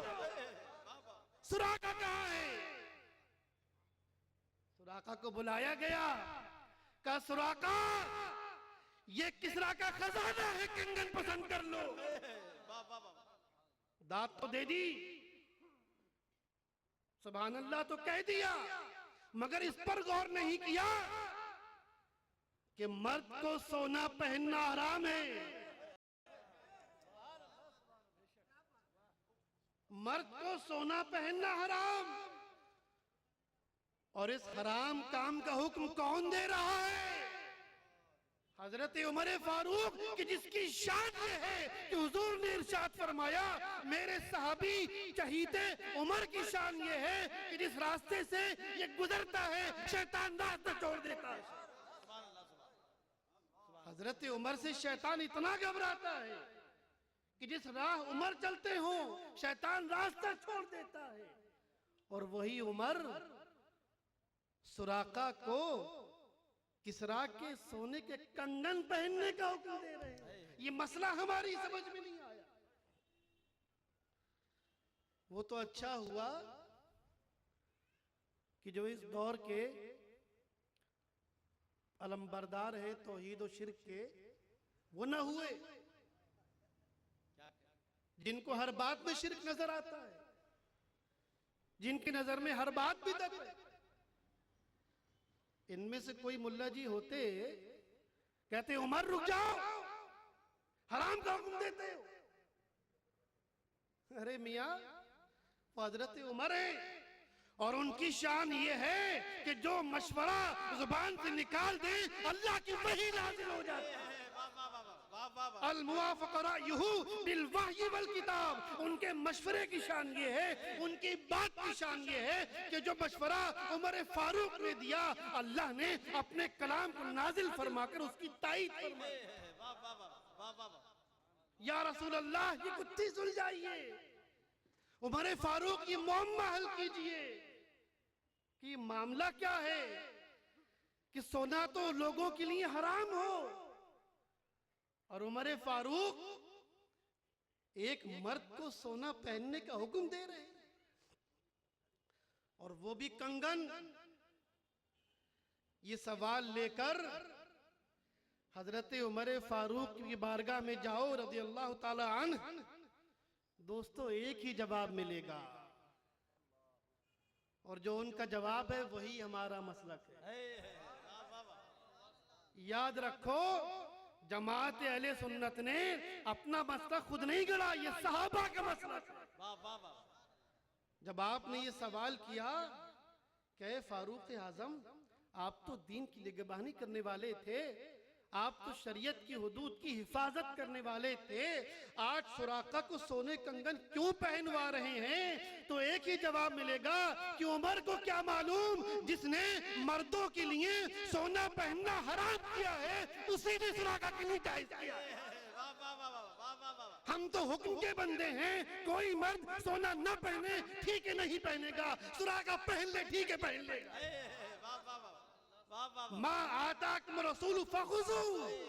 सुराका कहाँ है? सुराका को बुलाया गया, कहा सुराका ये किसरा का खजाना है, कंगन पसंद कर लो। दात तो दे दी, सुभान अल्लाह तो कह दिया, मगर इस पर गौर नहीं किया कि मर्द को सोना पहनना हराम है। मर्द को सोना पहनना हराम, और इस हराम काम का हुक्म कौन दे रहा है? हजरत उमर फारूक कि जिसकी शान ये है कि हुजूर ने इरशाद फरमाया, मेरे सहाबी चहीते उमर की शान ये है कि जिस रास्ते से ये गुजरता है शैतान रास्ता छोड़ देता है। हजरत उमर से शैतान इतना घबराता है कि जिस राह उमर चलते हो शैतान रास्ता छोड़ देता है। और वही उमर सुराका को किसरा के सोने के कंगन पहनने का हुक्म दे रहे हैं। ये मसला हमारी समझ में नहीं आया। वो तो अच्छा हुआ कि जो इस दौर के अलमबरदार है तौहीद और शिर्क के, वो ना हुए जिनको हर बात में शिर्क नजर आता है, जिनकी नजर में हर बात बिदअत है। इनमें से कोई मुल्ला जी होते, कहते उमर रुक जाओ, हराम का हुक्म देते हो। अरे मियां, वो हजरत उमर है और उनकी शान ये है कि जो मशवरा जुबान से निकाल दे अल्लाह की वही नाज़िल हो जाती है। अल मुवाफ़क़ा युहू बिल वही वल किताब, उनके मशवरे की शान ये है, उनकी बात की शान ये है कि जो मशवरा उमर फारूक ने दिया अल्लाह ने अपने कलाम को नाजिल फरमाकर उसकी ताईद फरमाई। या रसूल अल्लाह ये कुत्ती सुलझाइए, उमर फारूक ये मुअम्मा हल कीजिए कि मामला क्या है कि सोना तो लोगों के लिए हराम हो और उमर फारूक एक मर्द को सोना पहनने का हुक्म दे रहे हैं, और वो भी कंगन। ये सवाल लेकर हजरत उमर फारूक की बारगाह में जाओ रज़ी अल्लाह ताला अन्हु, दोस्तों एक ही जवाब मिलेगा, और जो उनका जवाब है वही हमारा मसलक है। याद रखो, जमात अहले सुन्नत ने अपना मसला खुद नहीं गढ़ा, ये सहाबा का मसला था। जब आपने ये सवाल किया कि फारूक आजम आप तो दीन की निगरानी करने वाले थे, आप तो शरीयत की हुदूद की हिफाजत करने वाले थे, आज सुराका को सोने कंगन क्यों पहनवा रहे हैं? तो एक ही जवाब मिलेगा कि उमर को क्या मालूम, जिसने मर्दों के लिए सोना पहनना हराम किया है उसी ने सुराका के लिए जायज किया है। हम तो हुक्म के बंदे हैं, कोई मर्द सोना न पहने ठीक है नहीं पहनेगा, सुराका पहन ले ठीक है पहन लेगा। मा आताकुम रसूल फखुज़ू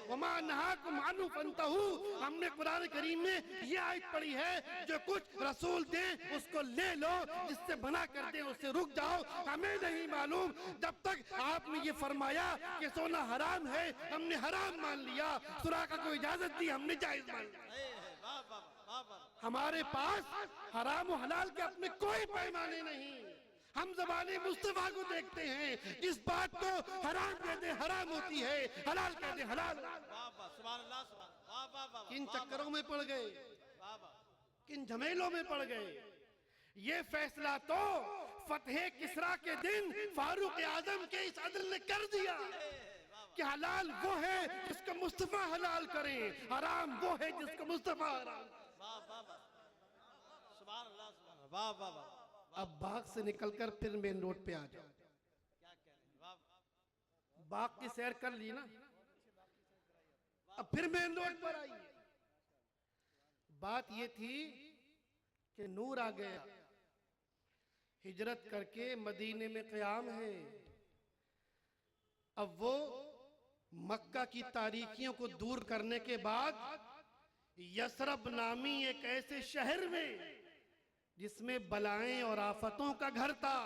व मा नहाकुम अन्हु फंतहू। हमने कुरान करीम में ये आयत पढ़ी है, जो कुछ रसूल दे उसको ले लो, जिससे मना कर दे उससे रुक जाओ। हमें नहीं मालूम, जब तक आपने ये फरमाया कि सोना हराम है हमने हराम मान लिया, सुराका को इजाजत दी हमने जायज मान लिया। हमारे पास हराम और हलाल के अपने कोई पैमाने नहीं। हम ज़बाने मुस्तफा को देखते हैं, जिस बात को हराम कहते हराम होती है, हलाल कहते हलाल। किन चक्करों में पड़ गए, किन झमेलों में पड़ गए। ये फैसला तो फतह किसरा के दिन फारूक आजम के इस अदल ने कर दिया कि हलाल वो है जिसको मुस्तफा हलाल करे, हराम वो है जिसको मुस्तफा हराम। अब बाग से निकलकर फिर मेन रोड पे आ जाओ। बाग की सैर कर ली ना, अब फिर मेन रोड पर आइए। बात ये थी कि नूर आ गया, हिजरत करके मदीने में क़याम है। अब वो मक्का की तारीकियों को दूर करने के बाद यसरब नामी एक ऐसे शहर में जिसमें बलाएं और आफतों का घर था,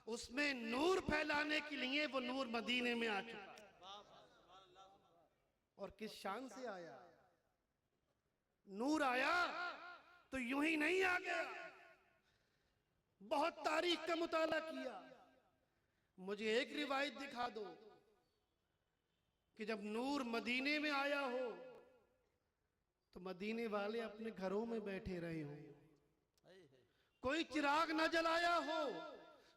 उसमें नूर फैलाने के लिए वो नूर मदीने में आ चुका। और किस शान से आया? नूर आया तो यूं ही नहीं आ गया, बहुत तारीख का मुताला किया। मुझे एक रिवायत दिखा दो कि जब नूर मदीने में आया हो तो मदीने वाले अपने घरों में बैठे रहे हो, कोई चिराग न जलाया हो,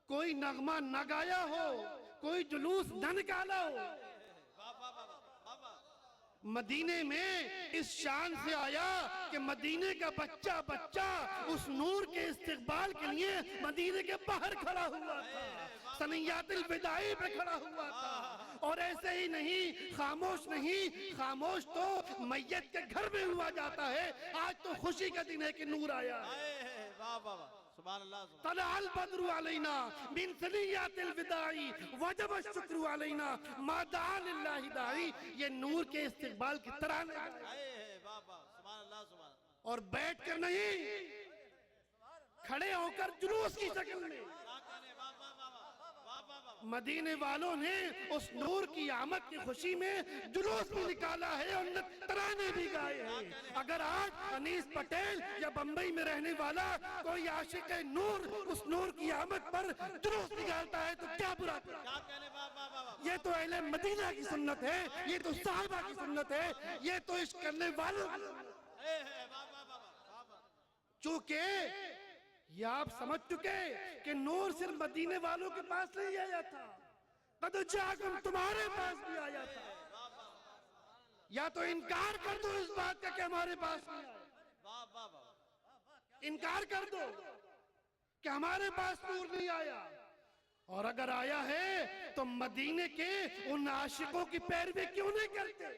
कोई नगमा न गाया हो, कोई जुलूस न निकाला हो। मदीने में इस शान से आया कि मदीने का बच्चा बच्चा उस नूर के इस्तिकबाल के लिए मदीने के बाहर खड़ा हुआ था, सनियातिल विदाई पे खड़ा हुआ था। और ऐसे ही नहीं, खामोश नहीं, खामोश तो मैयत के घर में हुआ जाता है। आज तो खुशी का दिन है कि नूर आया है। तलअल बद्रु अलैना मिन सनियातिल विदाई वजब शुक्र अलैना मा दआ लिल्लाहि दाई। ये नूर के इस्तिकबाल की तराने और बैठ कर नहीं, खड़े होकर जुलूस की शक्ल में मदीने वालों ने उस नूर की आमद की खुशी में जुलूस भी निकाला है और तराने भी गाए हैं। अगर आज अनीस पटेल या बंबई में रहने वाला कोई आशिक नूर उस नूर की आमद पर जुलूस निकालता है तो क्या बुरा? ये तो अहले मदीना की सुन्नत है, ये तो साहिबा की सुन्नत है, ये तो इश्क करने वालों। चूंकि ये आप समझ चुके कि नूर सिर्फ मदीने वालों के पास नहीं आया था, कद जाकुम तुम्हारे पास भी आया था। या तो इनकार कर दो इस बात का कि हमारे पास नहीं आया, इनकार कर दो कि हमारे पास नूर नहीं आया, और अगर आया है तो मदीने के उन आशिकों की पैरवी क्यों नहीं करते?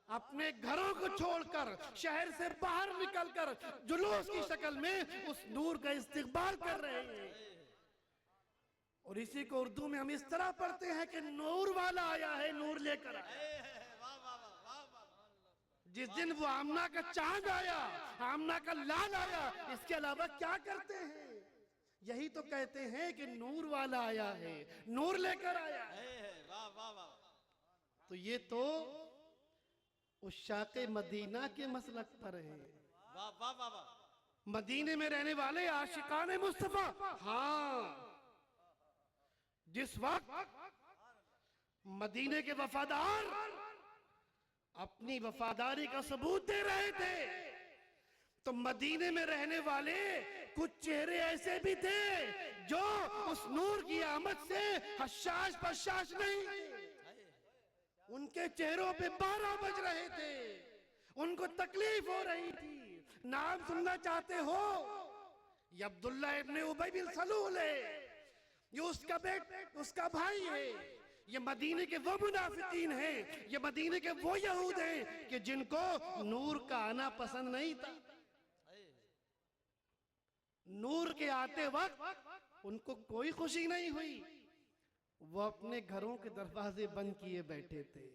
अपने घरों को छोड़कर शहर से बाहर निकलकर जुलूस की शक्ल में उस नूर का इस्तिकबाल कर रहे हैं। और इसी को उर्दू में हम इस तरह पढ़ते हैं कि नूर वाला आया है, नूर लेकर आया। जिस दिन वो आमना का चांद आया, आमना का लाल आया, इसके अलावा क्या करते हैं? यही तो कहते हैं कि नूर वाला आया है, नूर लेकर आया है। तो ये तो उश्शाक़े मदीना के मसलक पर है। मदीने में रहने वाले आशिकाने मुस्तफा। हाँ, जिस वक्त मदीने के वफादार अपनी वफादारी का सबूत दे रहे थे तो मदीने में रहने वाले कुछ चेहरे ऐसे भी थे जो उस नूर की आमद से हशाश बशाश नहीं, उनके चेहरों पे 12 बज रहे थे, उनको तकलीफ हो रही थी। नाम सुनना चाहते हो? ये अब्दुल्ला इब्ने उबई बिन सलूल है, ये उसका भाई है। ये मदीने के वो मुनाफिकीन हैं, ये मदीने के वो यहूद हैं कि जिनको नूर का आना पसंद नहीं था। नूर के आते वक्त उनको कोई खुशी नहीं हुई, वो अपने घरों के दरवाजे बंद किए बैठे थे।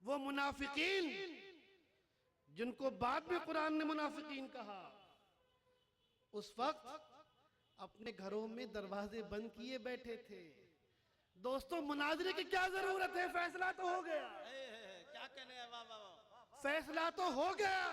वो मुनाफिकीन जिनको बाद में कुरान ने मुनाफिकीन कहा, उस वक्त अपने घरों में दरवाजे बंद किए बैठे थे। दोस्तों, मुनाजरे की क्या जरूरत है? फैसला तो हो गया। क्या कहने? फैसला तो हो गया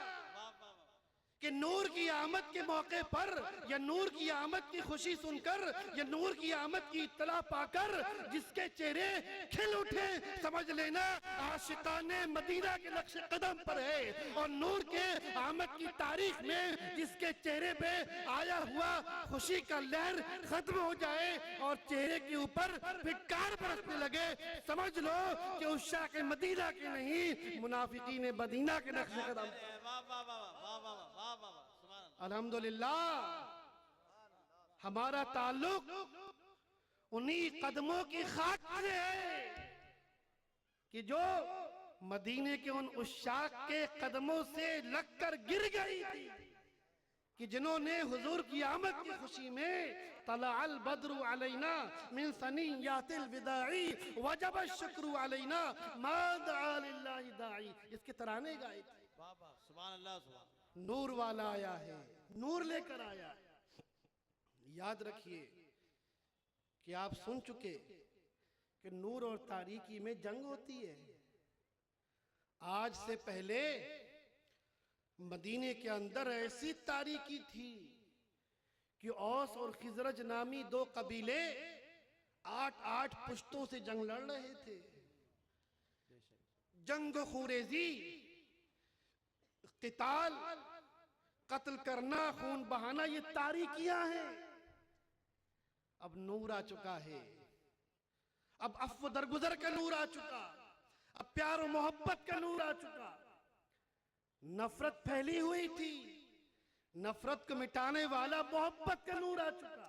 कि नूर की आमद के मौके पर या नूर की आमद की खुशी सुनकर या नूर की आमद की इत्तला पाकर जिसके चेहरे खिल उठे, समझ लेना आशिकाने मदीना के नक्शे कदम पर है। और नूर के आमद की तारीख में जिसके चेहरे पे आया हुआ खुशी का लहर खत्म हो जाए और चेहरे के ऊपर फिटकार बरसने लगे, समझ लो कि उस शाह के मदीना के नहीं, मुनाफिकीन मदीना के नक्शे कदम। अल्हम्दुलिल्लाह, हमारा ताल्लुक उन्हीं कदमों की खाक से है कि जो मदीने के उन उश्शाक के कदमों से लगकर गिर गई थी, कि जिन्होंने हुजूर की आमद की खुशी में तलअल बद्रु अलैना मिन सनियातिल विदाई वजब शुक्र अलैना मा दआ लिल्लाहि दाई, इसके तराने गाए थे। सुभान अल्लाह, सुभान। नूर वाला आया है, नूर लेकर आया है। याद रखिए कि आप सुन चुके कि नूर और तारीकी में जंग होती है। आज से पहले मदीने के अंदर ऐसी तारीकी थी कि औस और खिजरज नामी दो कबीले 8-8 पुश्तों से जंग लड़ रहे थे। जंग खुरेजी, किताल, कत्ल करना, खून बहाना, ये तारीकियां हैं। अब नूर आ चुका है, अब अफ़्व दरगुजर का नूर आ चुका, अब प्यार और मोहब्बत का नूर आ चुका। नफरत फैली हुई थी, नफरत को मिटाने वाला मोहब्बत का नूर आ चुका।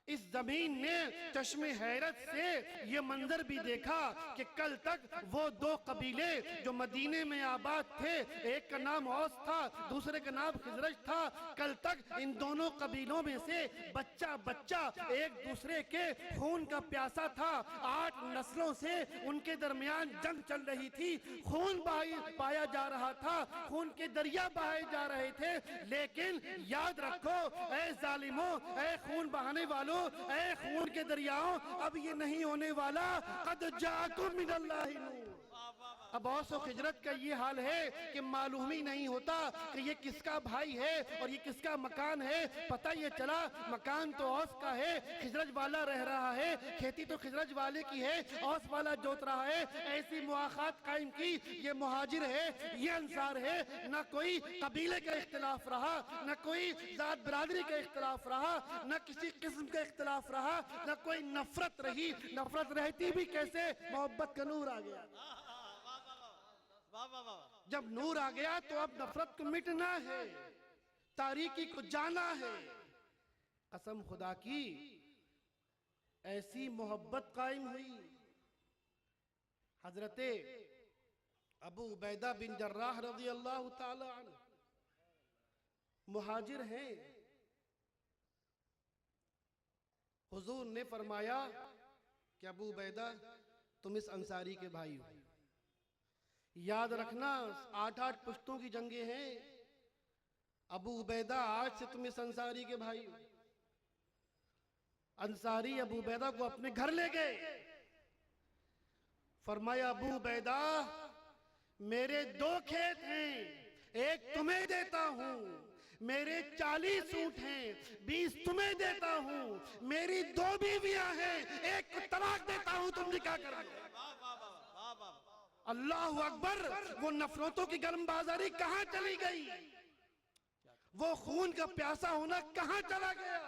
इस जमीन ने चश्मे हैरत से ये मंजर भी देखा कि कल तक वो दो कबीले जो मदीने में आबाद थे, एक का नाम औस था, दूसरे का नाम खिजरज था, कल तक इन दोनों कबीलों में से बच्चा बच्चा एक दूसरे के खून का प्यासा था। 8 नस्लों से उनके दरमियान जंग चल रही थी, खून पाया जा रहा था, खून के दरिया बहाए जा रहे थे। लेकिन याद रखो ऐ जालिमों, ऐ खून बहाने वालों, ऐ खून के दरियाओं, अब ये नहीं होने वाला। कद जाकुम मिनल्लाहि नूर। अब औस और खिजरत का ये हाल है कि मालूम ही नहीं होता कि ये किसका भाई है और ये किसका मकान है। पता ये चला मकान तो औस का है, खिजरज वाला रह रहा है, खेती तो खिजरज वाले की है, औस वाला जोत रहा है। ऐसी मुआखात कायम की, ये मुहाजिर है, ये अंसार है। ना कोई कबीले का इख्तिलाफ रहा, ना कोई जात बिरादरी का इख्तिलाफ रहा, ना किसी किस्म का इख्तिलाफ रहा, ना कोई नफरत रही। नफरत रहती भी कैसे, मोहब्बत का नूर आ गया। जब नूर आ गया तो अब नफरत को मिटना है, तारीकी को जाना है। कसम खुदा की ऐसी मोहब्बत कायम हुई। हजरते अबू उबैदा बिन जर्राह रज़ी अल्लाह ताला अन्हु मुहाजिर हैं। हुजूर ने फरमाया कि अबू उबैदा तुम इस अंसारी के भाई हो। याद रखना 8-8 पुश्तों की जंगे हैं। अबू उबैदा आज से तुम इस अंसारी के भाई हो। अंसारी अबू उबैदा को अपने घर ले गए। फरमाया अबू उबैदा मेरे 2 खेत हैं, एक तुम्हें देता हूं, मेरे 40 ऊंट हैं, 20 तुम्हें देता हूं, मेरी 2 बीवियां हैं, एक को तलाक देता हूं, तुम निकाह कर लो। अल्लाह अकबर। वो नफरतों की गर्मबाजारी कहां चली गई, वो खून का प्यासा होना कहां चला गया।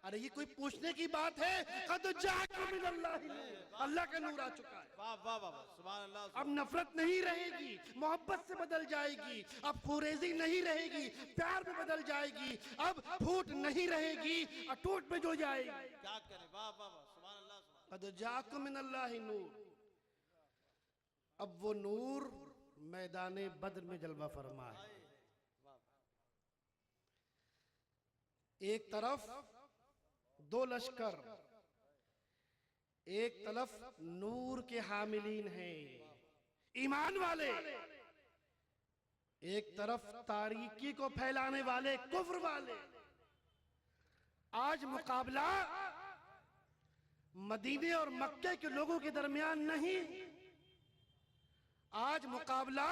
अरे ये कोई पूछने की बात है। कद जाकुम मिनल्लाहि नूर, अल्लाह का नूर आ चुका है। वाह वाह वाह, सुभान अल्लाह। अब नफरत नहीं रहेगी, मोहब्बत से बदल जाएगी। अब खुरेजी नहीं रहेगी, प्यार में बदल जाएगी। अब फूट नहीं रहेगी, अटूट में जो जाएगी। क्या करें, वाह वाह वाह, सुभान अल्लाह। कद जाकुम मिनल्लाहि नूर। अब वो नूर मैदाने बद्र में जलवा फरमा है। एक तरफ 2 लश्कर, एक तरफ नूर के हामिलीन हैं, ईमान वाले, एक तरफ तारीकी को फैलाने वाले, कुफ्र वाले। आज मुकाबला मदीने और मक्के के लोगों के दरमियान नहीं, आज मुकाबला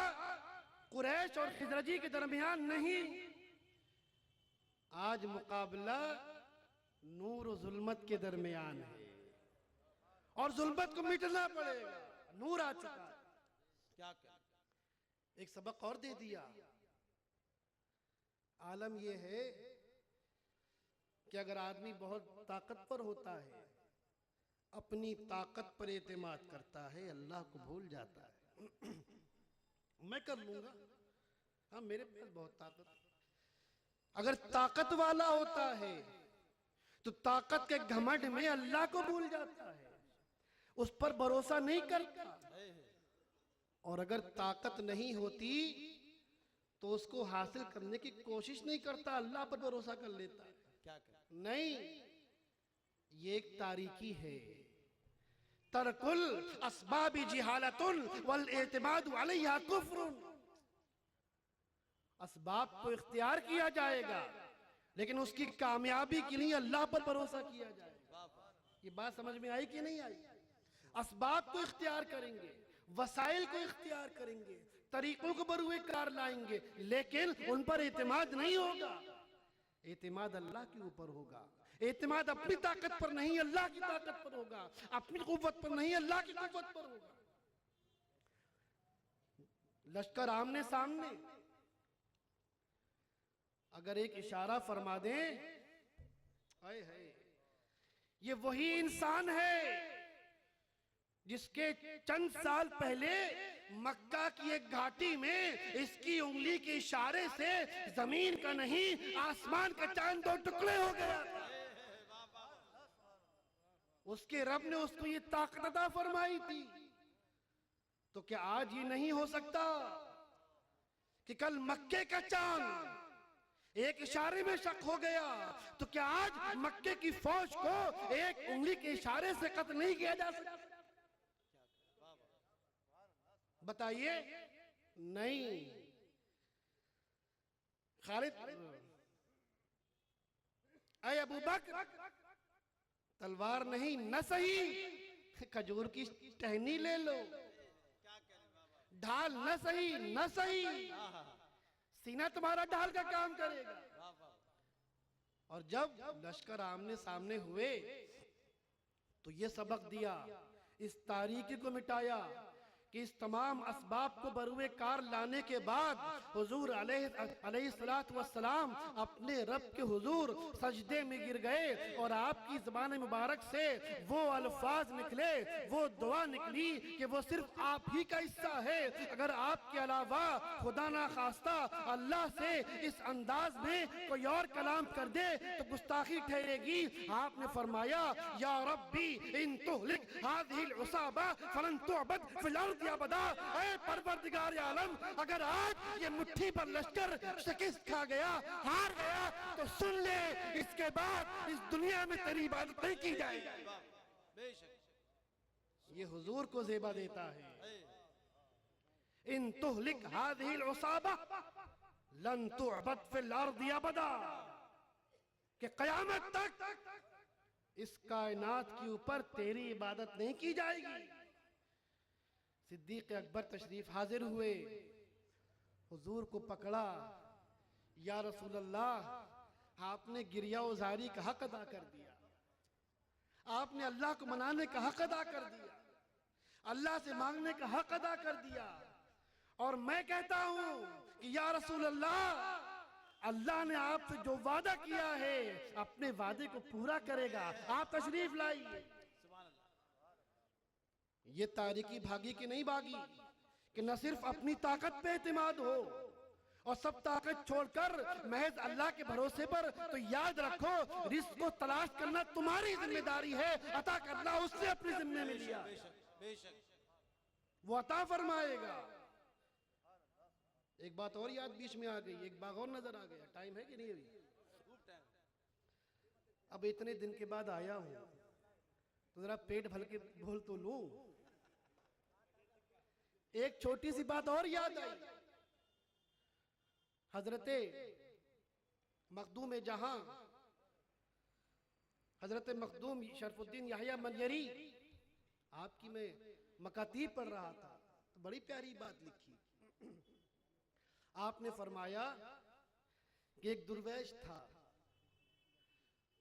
कुरैश और खिजरजी के दरमियान नहीं, आज मुकाबला नूर और जुल्मत के दरमियान है। और जुल्मत को मिटना पड़ेगा, नूर आ चुका है। क्या करें, एक सबक और दे दिया। आलम यह है कि अगर आदमी बहुत ताकतवर होता है, अपनी ताकत पर एतमाद करता है, अल्लाह को भूल जाता है। मैं कर लूंगा, हाँ मेरे पास बहुत ताकत। अगर ताकत वाला होता है तो ताकत के घमंड में अल्लाह को भूल जाता है, उस पर भरोसा नहीं करता। और अगर ताकत नहीं होती तो उसको हासिल करने की कोशिश नहीं करता, अल्लाह पर भरोसा कर लेता है। क्या करें, नहीं, ये एक तारीकी है। तरकुल अस्बाबी जिहालतुन वल एतिमादु अलैहा कुफ्रुन। असबाब तो इख्तियार किया जाएगा, लेकिन उसकी कामयाबी के लिए अल्लाह पर भरोसा किया जाएगा। ये बात समझ में आई कि नहीं आई? असबाब तो इख्तियार करेंगे, वसाइल को इख्तियार करेंगे, तरीकों को बरूए कार लाएंगे, लेकिन उन पर एतमाद नहीं होगा। एतमाद अल्लाह के ऊपर होगा। एतमाद अपनी ताकत पर नहीं, अल्लाह की ताकत पर होगा। अपनी कुव्वत पर नहीं, अल्लाह की कुव्वत पर होगा। लश्कर आमने सामने, अगर एक इशारा फरमा दें, हाय हाय, ये वही इंसान है जिसके चंद साल पहले मक्का की एक घाटी में इसकी उंगली के इशारे से जमीन का नहीं आसमान का चांद दो टुकड़े हो गया था। उसके रब ने उसको ये ताकत अता फरमाई थी। तो क्या आज ये नहीं हो सकता कि कल मक्के का चांद एक इशारे में शक हो गया, तो क्या आज मक्के की फौज को एक उंगली के इशारे से कत्ल नहीं किया जा सकता? बताइए। नहीं। खालिद, अय अबू बकर, तलवार नहीं न सही खजूर की टहनी ले लो, ढाल न सही न सही, सीना तुम्हारा ढाल का काम करेगा। और जब लश्कर आमने सामने हुए तो ये सबक दिया, इस तारीकी को मिटाया कि इस तमाम असबाब को बरूए कार लाने के बाद हुजूर अलैहिस्सलातु वस्सलाम अपने रब के हुजूर सजदे में गिर गए और आपकी ज़बान मुबारक से वो अल्फाज निकले, वो दुआ निकली कि वो सिर्फ आप ही का हिस्सा है। अगर आपके अलावा खुदा ना खास्ता अल्लाह से इस अंदाज में कोई और कलाम कर दे तो गुस्ताखी ठहरेगी। आपने फरमाया, या रब्बी इन तुहलिक हाज़िहिल उसाबा फलन तुअबद फिल अर्द या बदा। ऐ परवरदिगार आलम, अगर आज ये मुट्ठी पर लश्कर शिकस्त खा गया, हार गया, तो सुन ले, इसके बाद इस दुनिया में तेरी इबादत नहीं की जाएगी। ये हुजूर को ज़ेबा देता है। इन तुहलिक हाज़िहिल उसाबा लन तुअबद फिल अर्द अबदा, कि क़यामत तक इस कायनात के ऊपर तेरी इबादत नहीं की जाएगी। सिद्दीक़ अकबर तशरीफ हाजिर हुए, हुजूर को पकड़ा, या रसूल अल्लाह, आपने गिरिया उजारी का हक अदा कर दिया, आपने अल्लाह को मनाने का हक अदा कर दिया, अल्लाह से मांगने का हक अदा कर दिया, और मैं कहता हूं कि या रसूल अल्लाह, अल्लाह ने आपसे जो वादा किया है अपने वादे को पूरा करेगा, आप तशरीफ लाइए। ये तारीकी भागी कि नहीं भागी कि न सिर्फ अपनी ताकत पे एतमाद हो और सब ताकत छोड़कर महज अल्लाह के भरोसे पर। तो याद रखो, रिस्क को तलाश करना तुम्हारी जिम्मेदारी है, अता करना उससे अपनी जिम्मे में लिया, वो अता फरमाएगा। एक बात और याद बीच में आ गई, एक बाग और नजर आ गया। टाइम है कि नहीं? अभी अब इतने दिन के बाद आया हूं तो जरा पेट भर के बोल तो लूं। एक छोटी सी बात और याद आई। हजरते मखदूम जहां, हजरत मखदूम शरफुद्दीन याहिया मनयरी, आपकी मैं मकातीब पढ़ रहा था तो बड़ी प्यारी बात लिखी। आपने फरमाया कि एक दुर्वैश था,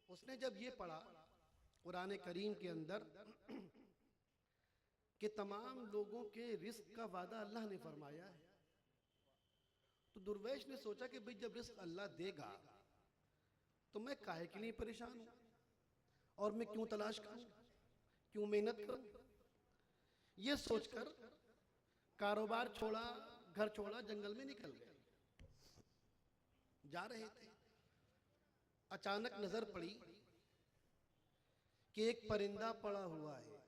उसने जब ये पढ़ा कुरान करीम के अंदर कि तमाम लोगों के रिस्क का वादा अल्लाह ने फरमाया है, तो दुर्वैश ने सोचा कि भाई जब रिस्क अल्लाह देगा तो मैं काहे के लिए परेशान हूं और मैं क्यों तलाश करूं, क्यों मेहनत करूं। ये सोचकर कारोबार छोड़ा, घर छोड़ा, जंगल में निकल गए। जा रहे थे, अचानक नजर पड़ी कि एक परिंदा पड़ा हुआ है,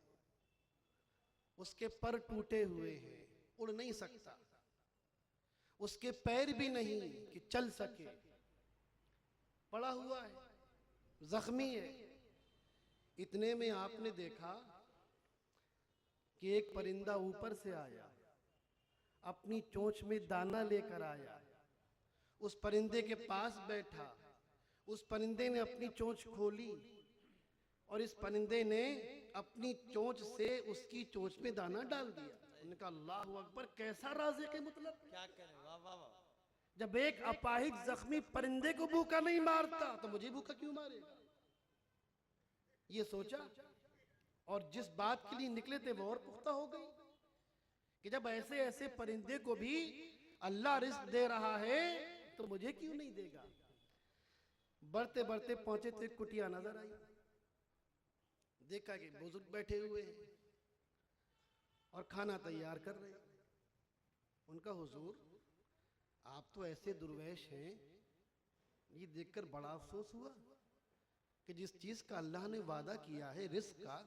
उसके पर टूटे हुए हैं, उड़ नहीं सकता, उसके पैर भी नहीं कि चल सके, पड़ा हुआ है, जख्मी है। इतने में आपने देखा कि एक परिंदा ऊपर से आया, अपनी चोंच में दाना लेकर आया, उस परिंदे के पास बैठा, उस परिंदे ने अपनी चोंच खोली और इस परिंदे ने अपनी चोंच से उसकी चोंच में दाना डाल दिया। उन्होंने कहा अल्लाहु अकबर, कैसा राज़िक़ है, मतलब क्या करें, वाह वाह वाह। जब एक अपाहिज जख्मी परिंदे को भूखा नहीं मारता तो मुझे भूखा क्यों मारेगा। ये सोचा और जिस बात के लिए निकले थे वो और पुख्ता हो गई कि जब ऐसे ऐसे परिंदे को भी अल्लाह रिज़्क़ दे रहा है तो मुझे क्यों नहीं देगा। बढ़ते बढ़ते पहुंचे तो एक कुटिया नजर आई। देखा कि बुजुर्ग बैठे हुए हैं और खाना तैयार कर रहे हैं। उनका हुजूर, आप तो ऐसे दुर्वेश हैं, ये देखकर बड़ा अफसोस हुआ कि जिस चीज का अल्लाह ने वादा किया है रिस्क का,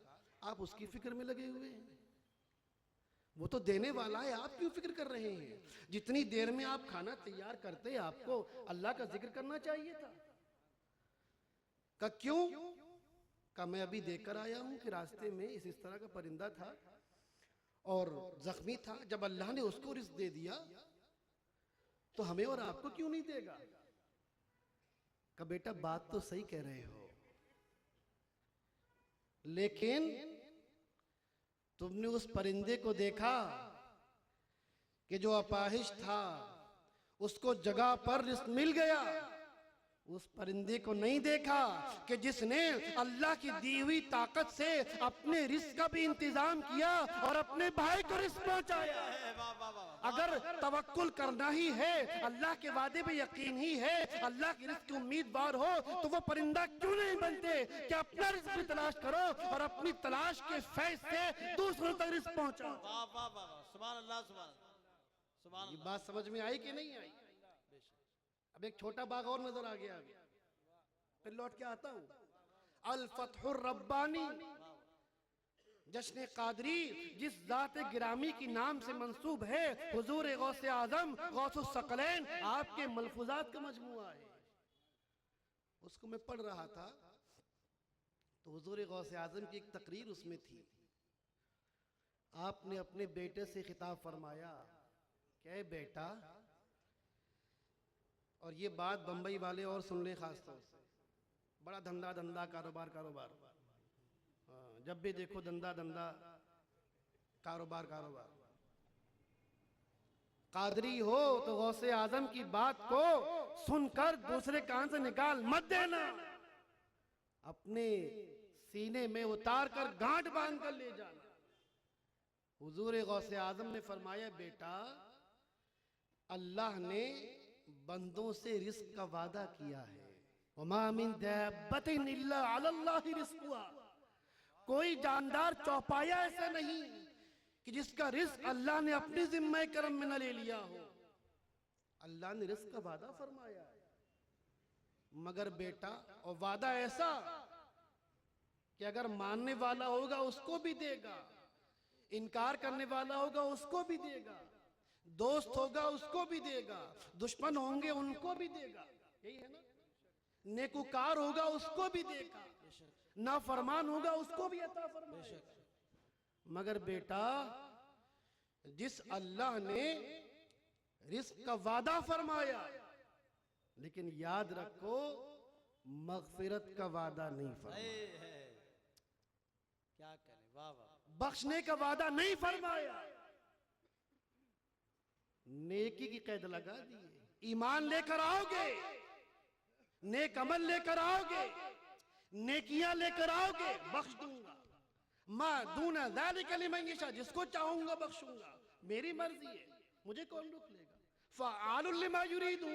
आप उसकी फिक्र में लगे हुए हैं। वो तो देने वाला है, आप क्यों फिक्र कर रहे हैं। जितनी देर में आप खाना तैयार करते आपको अल्लाह का जिक्र करना चाहिए था। का क्यों? का मैं अभी देखकर आया हूं कि रास्ते में इस तरह का परिंदा था और जख्मी था। जब अल्लाह ने उसको रिस्क दे दिया तो हमें और आपको क्यों नहीं देगा। का बेटा बात तो सही कह रहे हो, लेकिन तुमने उस परिंदे को देखा कि जो अपाहिज था उसको जगह पर रिस्क मिल गया। उस परिंदे को नहीं देखा कि जिसने अल्लाह की दी हुई ताकत से अपने रिस्क का भी इंतजाम किया और अपने भाई को रिस्क पहुंचाया। अगर तवक्कुल करना ही है, अल्लाह के वादे पे यकीन ही है, अल्लाह की रिस्क की उम्मीदवार हो तो वो परिंदा क्यों नहीं बनते कि अपना रिस्क भी तलाश करो और अपनी तलाश के फैज से दूसरों तक रिस्क पहुंचाओ। सुभान अल्लाह, सुभान अल्लाह। ये बात समझ में आई कि नहीं आई? अब एक छोटा बाग और नजर आ गया, फिर लौट के आता हूं। अल फतहुर रब्बानी, जश्न कादरी, जिस जात गिरामी की नाम से मंसूब है, हुजूर गौसे आजम गौसुस सकलैन, आपके मलफूजात का मजमुआ है। उसको मैं पढ़ रहा था तो हुजूर गौसे आजम की एक तकरीर उसमें थी। आपने अपने बेटे से खिताब फरमाया, क्या बेटा, और ये बात बंबई वाले और सुन ले खास तौर से, बड़ा धंधा धंधा कारोबार कारोबार, जब भी देखो धंधा धंधा कारोबार कारोबार। कादरी हो तो गौसे आजम की बात को सुनकर दूसरे कान से निकाल मत देना, अपने सीने में उतार कर गांठ बांध कर ले जाना। हुजूर गौसे आजम ने फरमाया, बेटा अल्लाह ने बंदों से रिस्क का वादा किया है। वमा मिन दाब्बतिन इल्ला अलल्लाहि रिस्कुहा, कोई जानदार चौपाया ऐसा नहीं कि जिसका रिस्क अल्लाह ने अपनी जिम्मे करम में न ले लिया हो। अल्लाह ने रिस्क का वादा फरमाया है, मगर बेटा, और वादा ऐसा कि अगर मानने वाला होगा उसको भी देगा, इनकार करने वाला होगा उसको भी देगा, दोस्त होगा उसको भी देगा, दुश्मन होंगे उनको भी देगा। यही है ना, नेकुकार होगा उसको भी देगा, नाफरमान होगा उसको भी अता फरमाएगा। मगर बेटा, जिस अल्लाह ने रिस्क का वादा फरमाया, लेकिन याद रखो मगफिरत का वादा नहीं फरमाया। क्या करें, वाह वाह। बख्शने का वादा नहीं फरमाया, नेकी की कैद लगा दी। ईमान लेकर आओगे, नेक अमल लेकर आओगे, नेकियां लेकर आओगे, बख्श दूंगा। मा दूना ज़ालिका लिमन यशा, जिसको चाहूंगा बख्शूंगा, मेरी मर्जी है, मुझे कौन रोक लेगा। फ़अालुल लिमा युरीदू,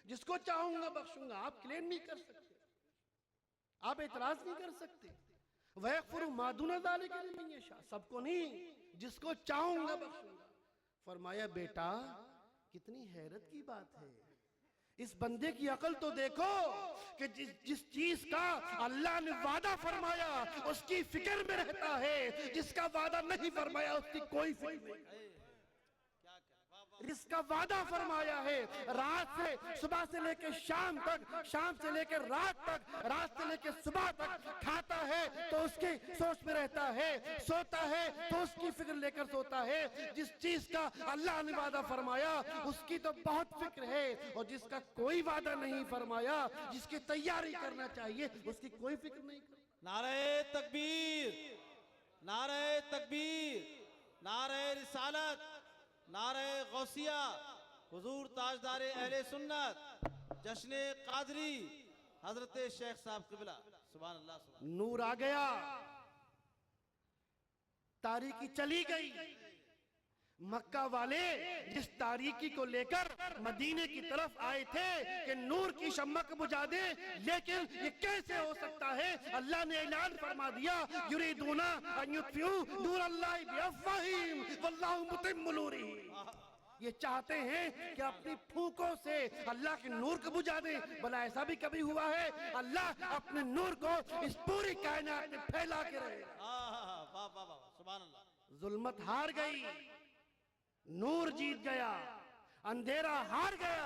जिसको चाहूंगा बख्शूंगा। आप क्लेम नहीं कर सकते, आप एतराज नहीं कर सकते। वयग़फ़िरु मा दूना ज़ालिका लिमन यशा, सबको नहीं, जिसको चाहूंगा बख्शूंगा। फरमाया, बेटा कितनी हैरत की बात है, इस बंदे की अकल तो देखो कि जिस चीज का अल्लाह ने वादा फरमाया उसकी फिक्र में रहता है, जिसका वादा नहीं फरमाया उसकी कोई फिक्र नहीं। जिसका वादा फरमाया है रात से सुबह से लेकर शाम तक, शाम से लेकर रात तक, रात से लेकर सुबह तक खाता है तो उसकी सोच में रहता है, सोता है तो उसकी फिक्र लेकर सोता है। जिस चीज का अल्लाह ने वादा फरमाया उसकी तो बहुत फिक्र है, और जिसका कोई वादा नहीं फरमाया, जिसकी तैयारी करना चाहिए, उसकी कोई फिक्र नहीं। नारे तकबीर, नारे तकबीर, नारे रिसालत, नारे गौसिया, हुजूर ताजदारे अहले सुन्नत जश्न कादरी हजरत शेख साहब क़िबला। सुभान अल्लाह, सुभान। नूर आ गया, तारीकी चली गई। मक्का वाले जिस तारीकी को लेकर मदीने की तरफ आए थे कि नूर की शम्मा को बुझा दे, लेकिन ये कैसे हो सकता है? अल्लाह ने ऐलान फरमा दिया, युरीदूना अन युत्फिऊ नूरल्लाहि बिअफ़वाहिहिम वल्लाहु मुतिम्मु नूरिही। ये चाहते हैं कि अपनी फूंकों से अल्लाह के नूर को बुझा दें। भला ऐसा भी कभी हुआ है? अल्लाह अपने नूर को इस पूरी कायनात में फैला के रहे। वाह वाह वाह, सुभान अल्लाह। जुल्मत हार गई, नूर जीत गया, अंधेरा हार गया,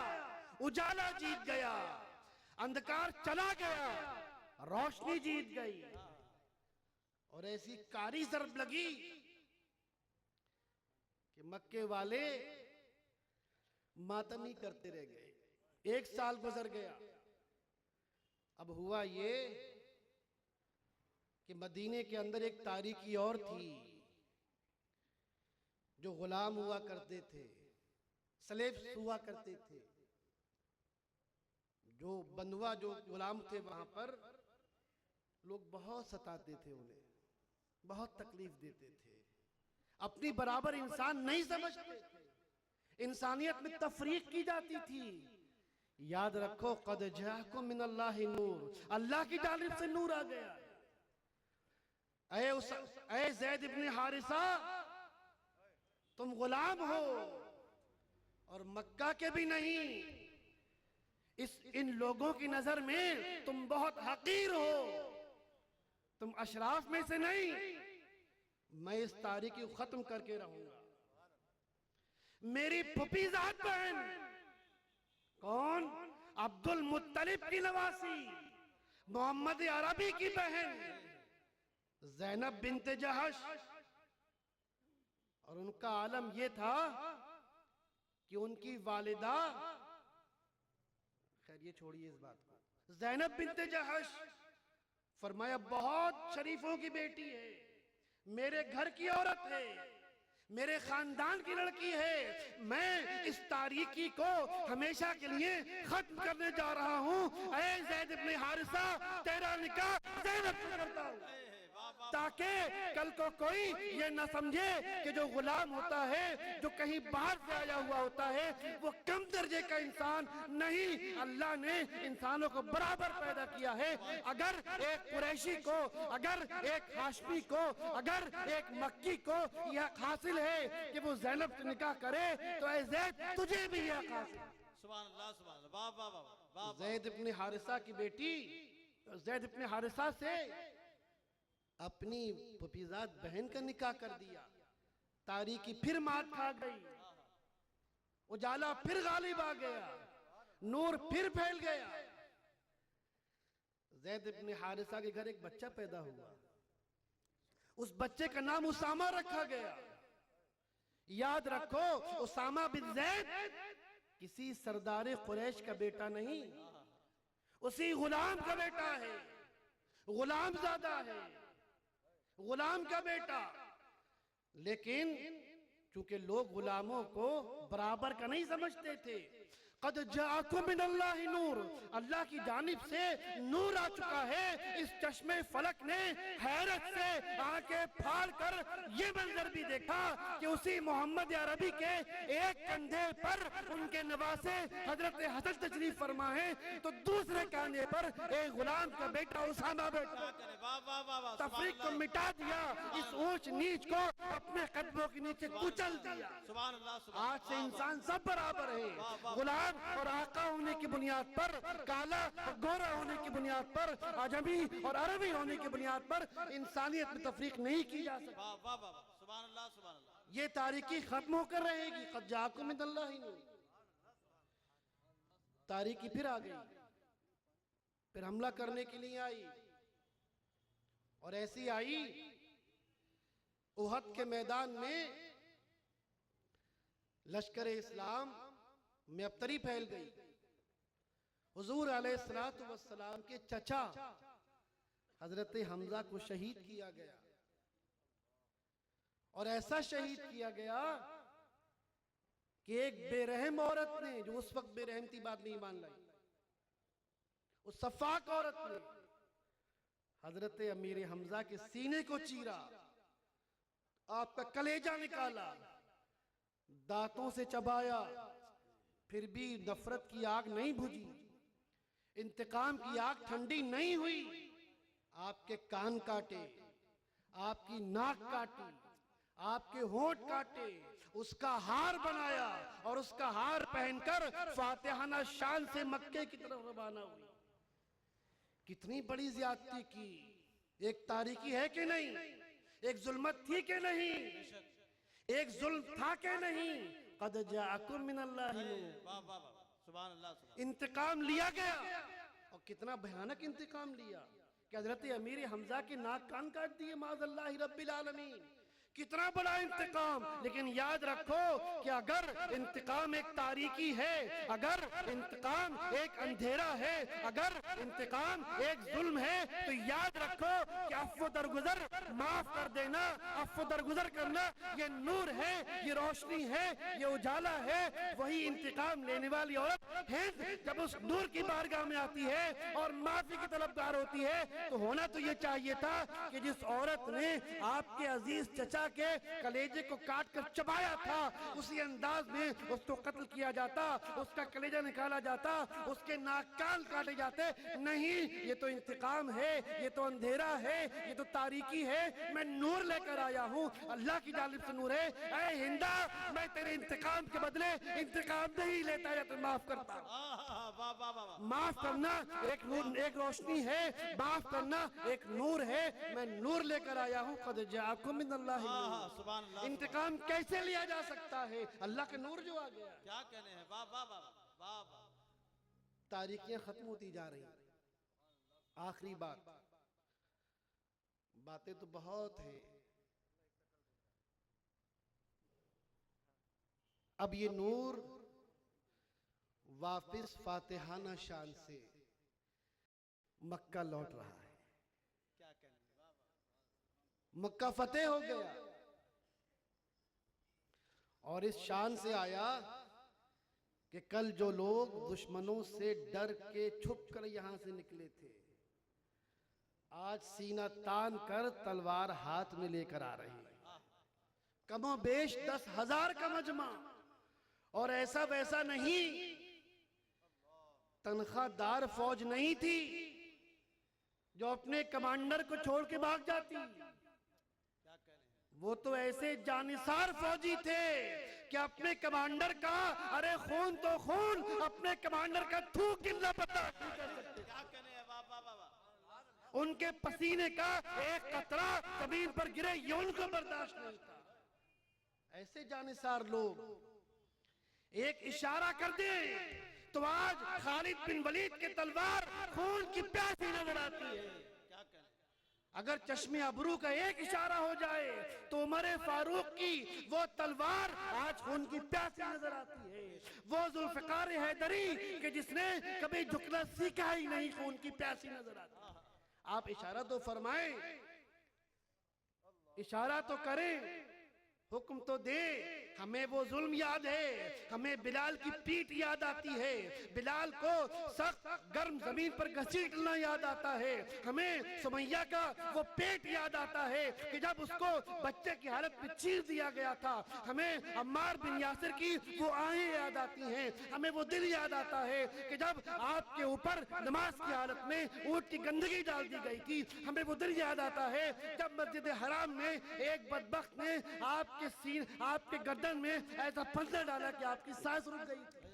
उजाला जीत गया, अंधकार चला गया, रोशनी जीत गई। और ऐसी कारी ज़रब लगी कि मक्के वाले मातम ही करते रह गए। 1 साल गुजर गया। अब हुआ ये कि मदीने के अंदर एक तारीकी और थी। जो गुलाम हुआ करते थे, स्लेव्स हुआ करते थे, जो बंधुआ जो गुलाम थे, वहां पर लोग बहुत सताते थे, उन्हें बहुत तकलीफ देते थे, अपनी बराबर इंसान नहीं समझते थे, इंसानियत में तफरीक की जाती थी। याद रखो, क़द जाअकुम मिनल्लाहि नूर, अल्लाह की जानिब से नूर आ गया। ऐ ज़ैद इब्न हारिसा, तुम गुलाम हो और मक्का के भी नहीं, इन लोगों की नजर में तुम बहुत हकीर हो, तुम अशराफ में से नहीं। मैं इस तारीकी को खत्म करके रहूंगा। मेरी फुफीजात बहन, कौन? अब्दुल मुत्तलिब की नवासी, मोहम्मद अरबी की बहन ज़ैनब बिन्ते जहश। और उनका आलम यह था कि उनकी वालिदा, खैर ये छोड़िए इस बात को, ज़ैनब बिन्ते जहश, फरमाया बहुत शरीफों की बेटी है, मेरे घर की औरत है, मेरे खानदान की लड़की है। मैं इस तारीकी को हमेशा के लिए खत्म करने जा रहा हूँ। ऐ ज़ैद इब्न हारिसा, तेरा निकाह ज़ैनब से करता हूँ, ताकि कल को कोई ये न समझे कि जो गुलाम होता है, जो कहीं बाहर से आया हुआ होता है, वो कम दर्जे का इंसान नहीं। अल्लाह ने इंसानों को बराबर पैदा किया है। अगर एक कुरैशी को, अगर एक हाशमी को, अगर एक मक्की को यह हासिल है कि वो ज़ैनब से निकाह करे, तो ऐ ज़ैद तुझे भी यह हासिल। सुभान अल्लाह, सुभान अल्लाह, वाह वाह वाह। ज़ैद इब्न हारिसा की बेटी, ज़ैद इब्न हारिसा से अपनी फुफीजात बहन का निकाह कर दिया। तारीकी फिर मात खा गई, उजाला फिर गालिब आ गया, नूर फिर फैल गया। ज़ैद इब्न हारिसा के घर एक बच्चा पैदा हुआ। उस बच्चे का नाम उसामा रखा गया। याद रखो, उसामा बिन ज़ैद किसी सरदार कुरैश का बेटा नहीं, उसी गुलाम का बेटा है, गुलाम ज़ादा है, गुलाम का बेटा। लेकिन चूंकि लोग गुलामों को बराबर का नहीं समझते थे, क़द जाअकुम मिनल्लाहि नूर, अल्लाह की जानिब से नूर आ चुका है। इस चश्मे फलक ने हैरत से आंखें फाड़ कर ये मंजर भी देखा कि उसी मोहम्मद अरबी के एक कंधे पर उनके नवासे हजरत हसन तशरीफ फरमा है, तो दूसरे कंधे पर एक गुलाम का बेटा उसामा बैठा। तफरीक को मिटा दिया, इस ऊंच नीच को अपने कदमों के नीचे कुचल दिया। आज से इंसान सब बराबर है। गुलाम और आका होने की बुनियाद पर, काला और गोरा होने की बुनियाद पर, आजमी और अरबी होने की बुनियाद पर इंसानियत में तफरीक नहीं की जा सकती। ये तारीकी खत्म होकर रहेगी। क़द जाअकुम मिनल्लाहि नूर, तारीकी फिर आ गई, फिर हमला करने के लिए आई, और ऐसी आई उहद के मैदान में लश्कर इस्लाम में अबतरी फैल गई। हुजूर अलैहिस्सलातु वस्सलाम के चचा हजरत हमजा को शहीद किया गया, और ऐसा शहीद किया गया कि एक बेरहम औरत ने, जो उस वक्त बेरहम थी, बात नहीं मान लाई, उस सफाक औरत ने हजरत अमीर हमजा के सीने को चीरा, आपका कलेजा निकाला, दांतों से चबाया, फिर भी नफरत की आग नहीं बुझी, इंतकाम की आग ठंडी नहीं हुई। आपके कान काटे, आपकी नाक काटी, आपके होंठ काटे, उसका हार बनाया, और उसका हार पहनकर फातिहाना शान से मक्के की तरफ रवाना हुई। कितनी बड़ी ज्यादती की, एक तारीकी है कि नहीं, एक जुल्मत थी कि नहीं, एक जुल्म था कि नहीं। क़द जाअकुम मिनल्लाहि नूर, सुभान अल्लाह। इंतकाम लिया गया, और कितना भयानक इंतकाम लिया कि हजरत अमीर हमजा के नाक कान काट दिए, माज़अल्लाहि रब्बिल आलमीन। कितना बड़ा इंतकाम। लेकिन याद रखो कि अगर इंतकाम एक तारीकी है, अगर इंतकाम एक अंधेरा है, अगर इंतकाम एक जुल्म है, तो याद रखो कि अफ़्व दरगुजर, माफ कर देना, अफ़्व दरगुजर करना, ये नूर है, ये रोशनी है, ये उजाला है। वही इंतकाम लेने वाली औरत हिंद जब उस नूर की बारगाह में आती है और माफी की तलबगार होती है, तो होना तो ये चाहिए था कि जिस औरत ने आपके अजीज चचा के कलेजे को काट कर चबाया था, उसी अंदाज में उसको कत्ल किया जाता, उसका कलेजा निकाला जाता, उसके नाक कान काटे जाते। नहीं, ये तो इंतकाम है, ये तो अंधेरा है, ये तो तारीकी है। मैं नूर लेकर आया हूँ, अल्लाह की जानिब से नूर है। ऐ हिंदा, मैं तेरे इंतकाम के बदले इंतकाम नहीं लेता या तो माफ करता। माफ करना एक नूर, एक रोशनी है, माफ करना एक नूर है। मैं नूर लेकर आया हूँ। क़द जाअकुम मिनल्लाहि नूर। इंतकाम कैसे लिया जा सकता है? अल्लाह का नूर जो आ गया। क्या कहने हैं, वाह वाह वाह वाह वाह। तारीखियां खत्म होती जा रही। आखिरी बात, बातें तो बहुत है। अब ये नूर वापिस फातिहाना शान से मक्का लौट रहा है। क्या कहने हैं, वाह वाह। मक्का फतेह हो गया, और इस शान से आया कि कल जो लोग दुश्मनों से डर के छुप कर यहां से निकले थे, आज सीना तान कर तलवार हाथ में लेकर आ रहे हैं। कमो बेश 10,000 का मजमा, और ऐसा वैसा नहीं, तनख्वाहदार फौज नहीं थी जो अपने कमांडर को छोड़ के भाग जाती। वो तो ऐसे जानिसार फौजी थे कि अपने कमांडर का, अरे खून तो खून, अपने कमांडर का थूक गिनना पता नहीं कर सकते। क्या कहने हैं, वाह वाह वाह। उनके पसीने का एक कतरा जमीन पर गिरे, ये उनको बर्दाश्त नहीं था। ऐसे जानिसार लोग एक इशारा कर दे तो आज खालिद बिन वलीद के तलवार खून की प्यासी नजर आती है। क्या कहने हैं, अगर चश्मे अबरू का एक इशारा हो जाए तो उमर फारूक की वो तलवार आज खून की प्यासी नजर आती है। वो जुल्फिकार हैदरी कि जिसने कभी झुकना सीखा ही नहीं, खून की प्यासी नजर आती है। आप इशारा तो फरमाएं, इशारा तो करें, हुक्म तो दे। हमें वो जुल्म याद है, हमें बिलाल की पीठ याद आती है, बिलाल को सख्त गर्म जमीन पर घसीटना याद आता है, हमें सुमैया का वो पेट याद आता है कि जब उसको बच्चे की हालत में चीर दिया गया था, हमें अम्मार बिन यासिर की वो आंखें याद आती हैं, हमें वो दिल याद आता है कि जब आपके ऊपर नमाज की हालत में ऊंट की गंदगी डाल दी गई थी, हमें वो दिल याद आता है जब मस्जिद हराम में एक बदबख्त ने आपके गर्दन में ऐसा फंदा डाला कि आपकी सांस रुक गई थी।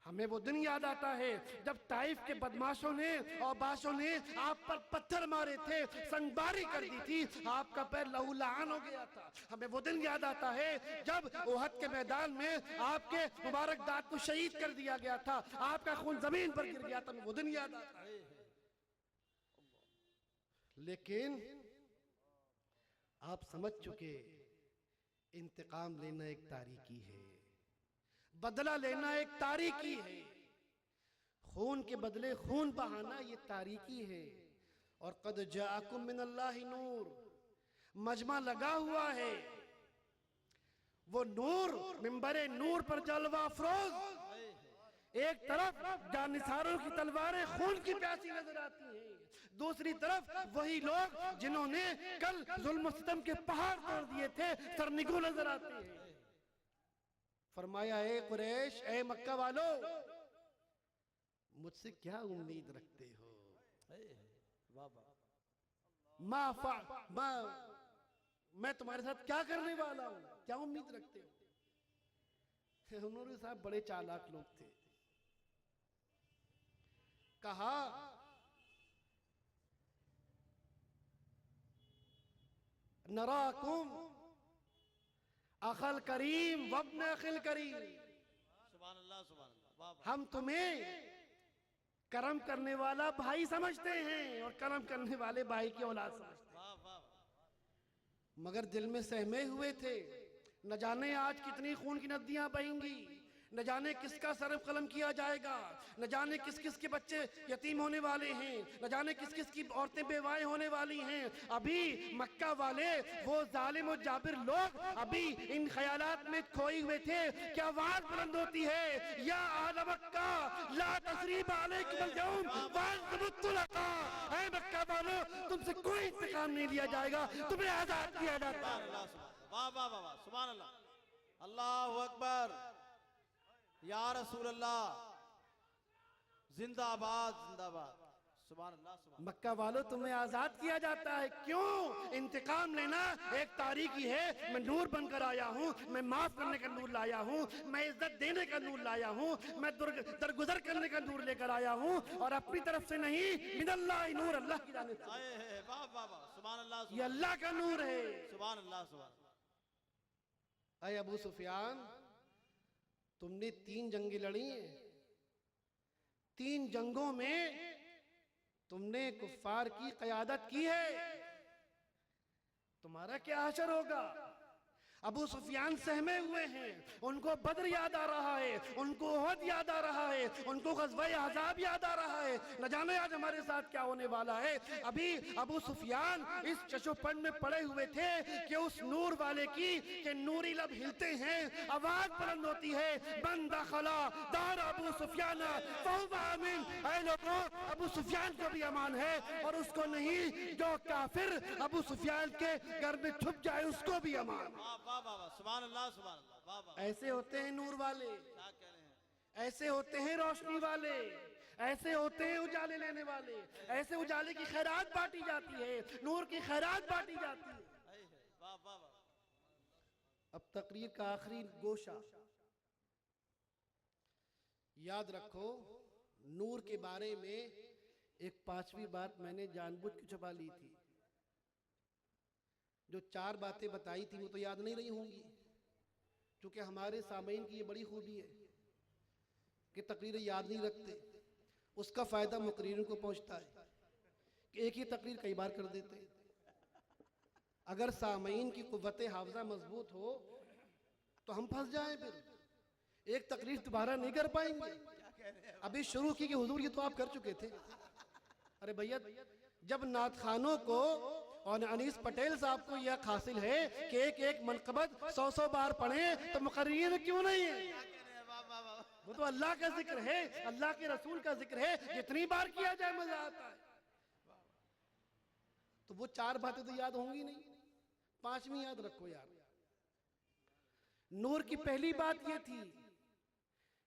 हमें वो दिन याद आता है जब ताइफ के बदमाशों ने और बाशों ने आप पर पत्थर मारे थे, संगबारी कर दी थी, आपका पैर लहूलुहान हो गया था। हमें वो दिन याद आता है जब ओहद के मैदान में आपके मुबारक दांत को शहीद कर दिया गया था, आपका खून जमीन पर गिर गया था। हमें वो दिन याद आता है। लेकिन आप समझ चुके, इंतकाम लेना एक तारीकी है, बदला लेना एक तारीकी है, खून के बदले खून बहाना ये तारीकी है। और कद जाअकुम मिनल्लाहि नूर, मजमा लगा हुआ है, वो नूर मिंबरे नूर पर जलवा अफरोज। एक तरफ जानिसारों की तलवारें खून की प्यासी नजर आती हैं, दूसरी तरफ वही लोग जिन्होंने कल जुल्म सितम के पहाड़ तोड़ दिए थे सरनिगू नजर आते हैं। फरमाया, ए कुरैश, ए मक्का वालों, मुझसे क्या उम्मीद रखते हो? मैं तुम्हारे साथ क्या करने वाला हूं, क्या उम्मीद रखते हो? उन्होंने साहब बड़े चालाक लोग थे। कहा, नराकुम अखल करीम वब्न अखिल करीम, सुभान अल्लाह, सुभान अल्लाह। हम तुम्हें करम करने वाला भाई समझते हैं और करम करने वाले भाई की औलाद समझते हैं, मगर दिल में सहमे हुए थे। न जाने आज कितनी खून की नदियां बहेंगी, न जाने किसका सर कलम किया जाएगा, न जाने किस किस के बच्चे यतीम होने वाले हैं, न जाने किस किस की औरतें बेवाएं होने वाली हैं। अभी मक्का वाले वो जालिम और जाबिर लोग अभी इन ख्यालात में खोए हुए थे कि आवाज बुलंद होती है, या आल मक्का ला तसरीब अलैकुम अल-यौम वअनतुम तुलका। ऐ मक्का वालों, तुमसे कोई इंतकाम नहीं लिया जाएगा, तुम्हें आजाद किया जाता है। वाह वाह वाह, सुभान अल्लाह, अल्लाहु अकबर, या रसूल अल्लाह, जिंदाबाद जिंदाबाद, सुभान अल्लाह, सुभान। मक्का वालों, तुम्हें आजाद किया जाता है। क्यों? इंतकाम लेना एक तारीकी है। मैं नूर बनकर आया हूँ, मैं माफ करने का नूर लाया हूँ, मैं इज्जत देने का नूर लाया हूँ, मैं दरगुजर करने का नूर लेकर आया हूँ, और अपनी तरफ से नहीं, मिनल्लाहि नूर, अल्लाह की जानिब से। वाह वाह वाह, सुभान अल्लाह, ये अल्लाह का नूर है। सुभान अल्लाह, सुभान। अय अबू सुफियान, तुमने 3 जंगें लड़ी हैं, 3 जंगों में तुमने कुफ्फार की क़यादत की है, तुम्हारा क्या असर होगा? अबू सुफियान सहमे हुए हैं, उनको बद्र याद आ रहा है, उनको ओहद याद आ रहा है, उनको ग़ज़वा अहज़ाब याद आ रहा है। न जाने आज हमारे साथ क्या होने वाला है। अभी अबू सुफियान इस चशोपन में पड़े हुए थे कि उस नूर वाले की के नूरी लब हिलते हैं, आवाज बुलंद होती है, बन दखला दार अबू सुफियान फहुव आमिन। ऐ लोगों, अबू सुफियान को भी अमान है और उसको नहीं, जो काफिर अबू सुफियान के घर में छुप जाए उसको भी अमान। सुभान अल्लाह, सुभान अल्लाह, वाह वाह। ऐसे होते हैं नूर वाले, क्या कह रहे हैं? ऐसे होते हैं रोशनी वाले, ऐसे होते हैं उजाले लेने वाले। ऐसे उजाले की खैरात बांटी जाती है, नूर की खैरात बांटी जाती है। वाह वाह वाह। अब तकरीर का आखिरी गोशा, याद रखो, नूर के बारे में एक 5वीं बात मैंने जानबूझ के छुपा ली थी। जो 4 बातें बताई थी वो तो याद नहीं रही होंगी, क्योंकि हमारे सामईन की ये बड़ी खूबी है कि तकरीरें याद नहीं रखते। उसका फायदा मुकर्रिरों को पहुंचता है कि एक ही तकरीर कई बार कर देते हैं। अगर सामईन की कुव्वत हाफजा मजबूत हो तो हम फंस जाएं, फिर एक तकरीर दोबारा नहीं कर पाएंगे। अभी शुरू की कि हुजूर ये तो आप कर चुके थे। अरे भैया, जब नात खानों को और अनीस पटेल साहब को यह हासिल है कि एक एक मनकबत 100 बार पढ़े, तो मुकर्रिर क्यों नहीं है? वो तो अल्लाह का जिक्र है, अल्लाह के रसूल का जिक्र है, जितनी बार किया जाए मजा आता है। तो वो 4 बातें तो याद होंगी नहीं, 5वीं याद रखो यार। नूर की पहली बात ये थी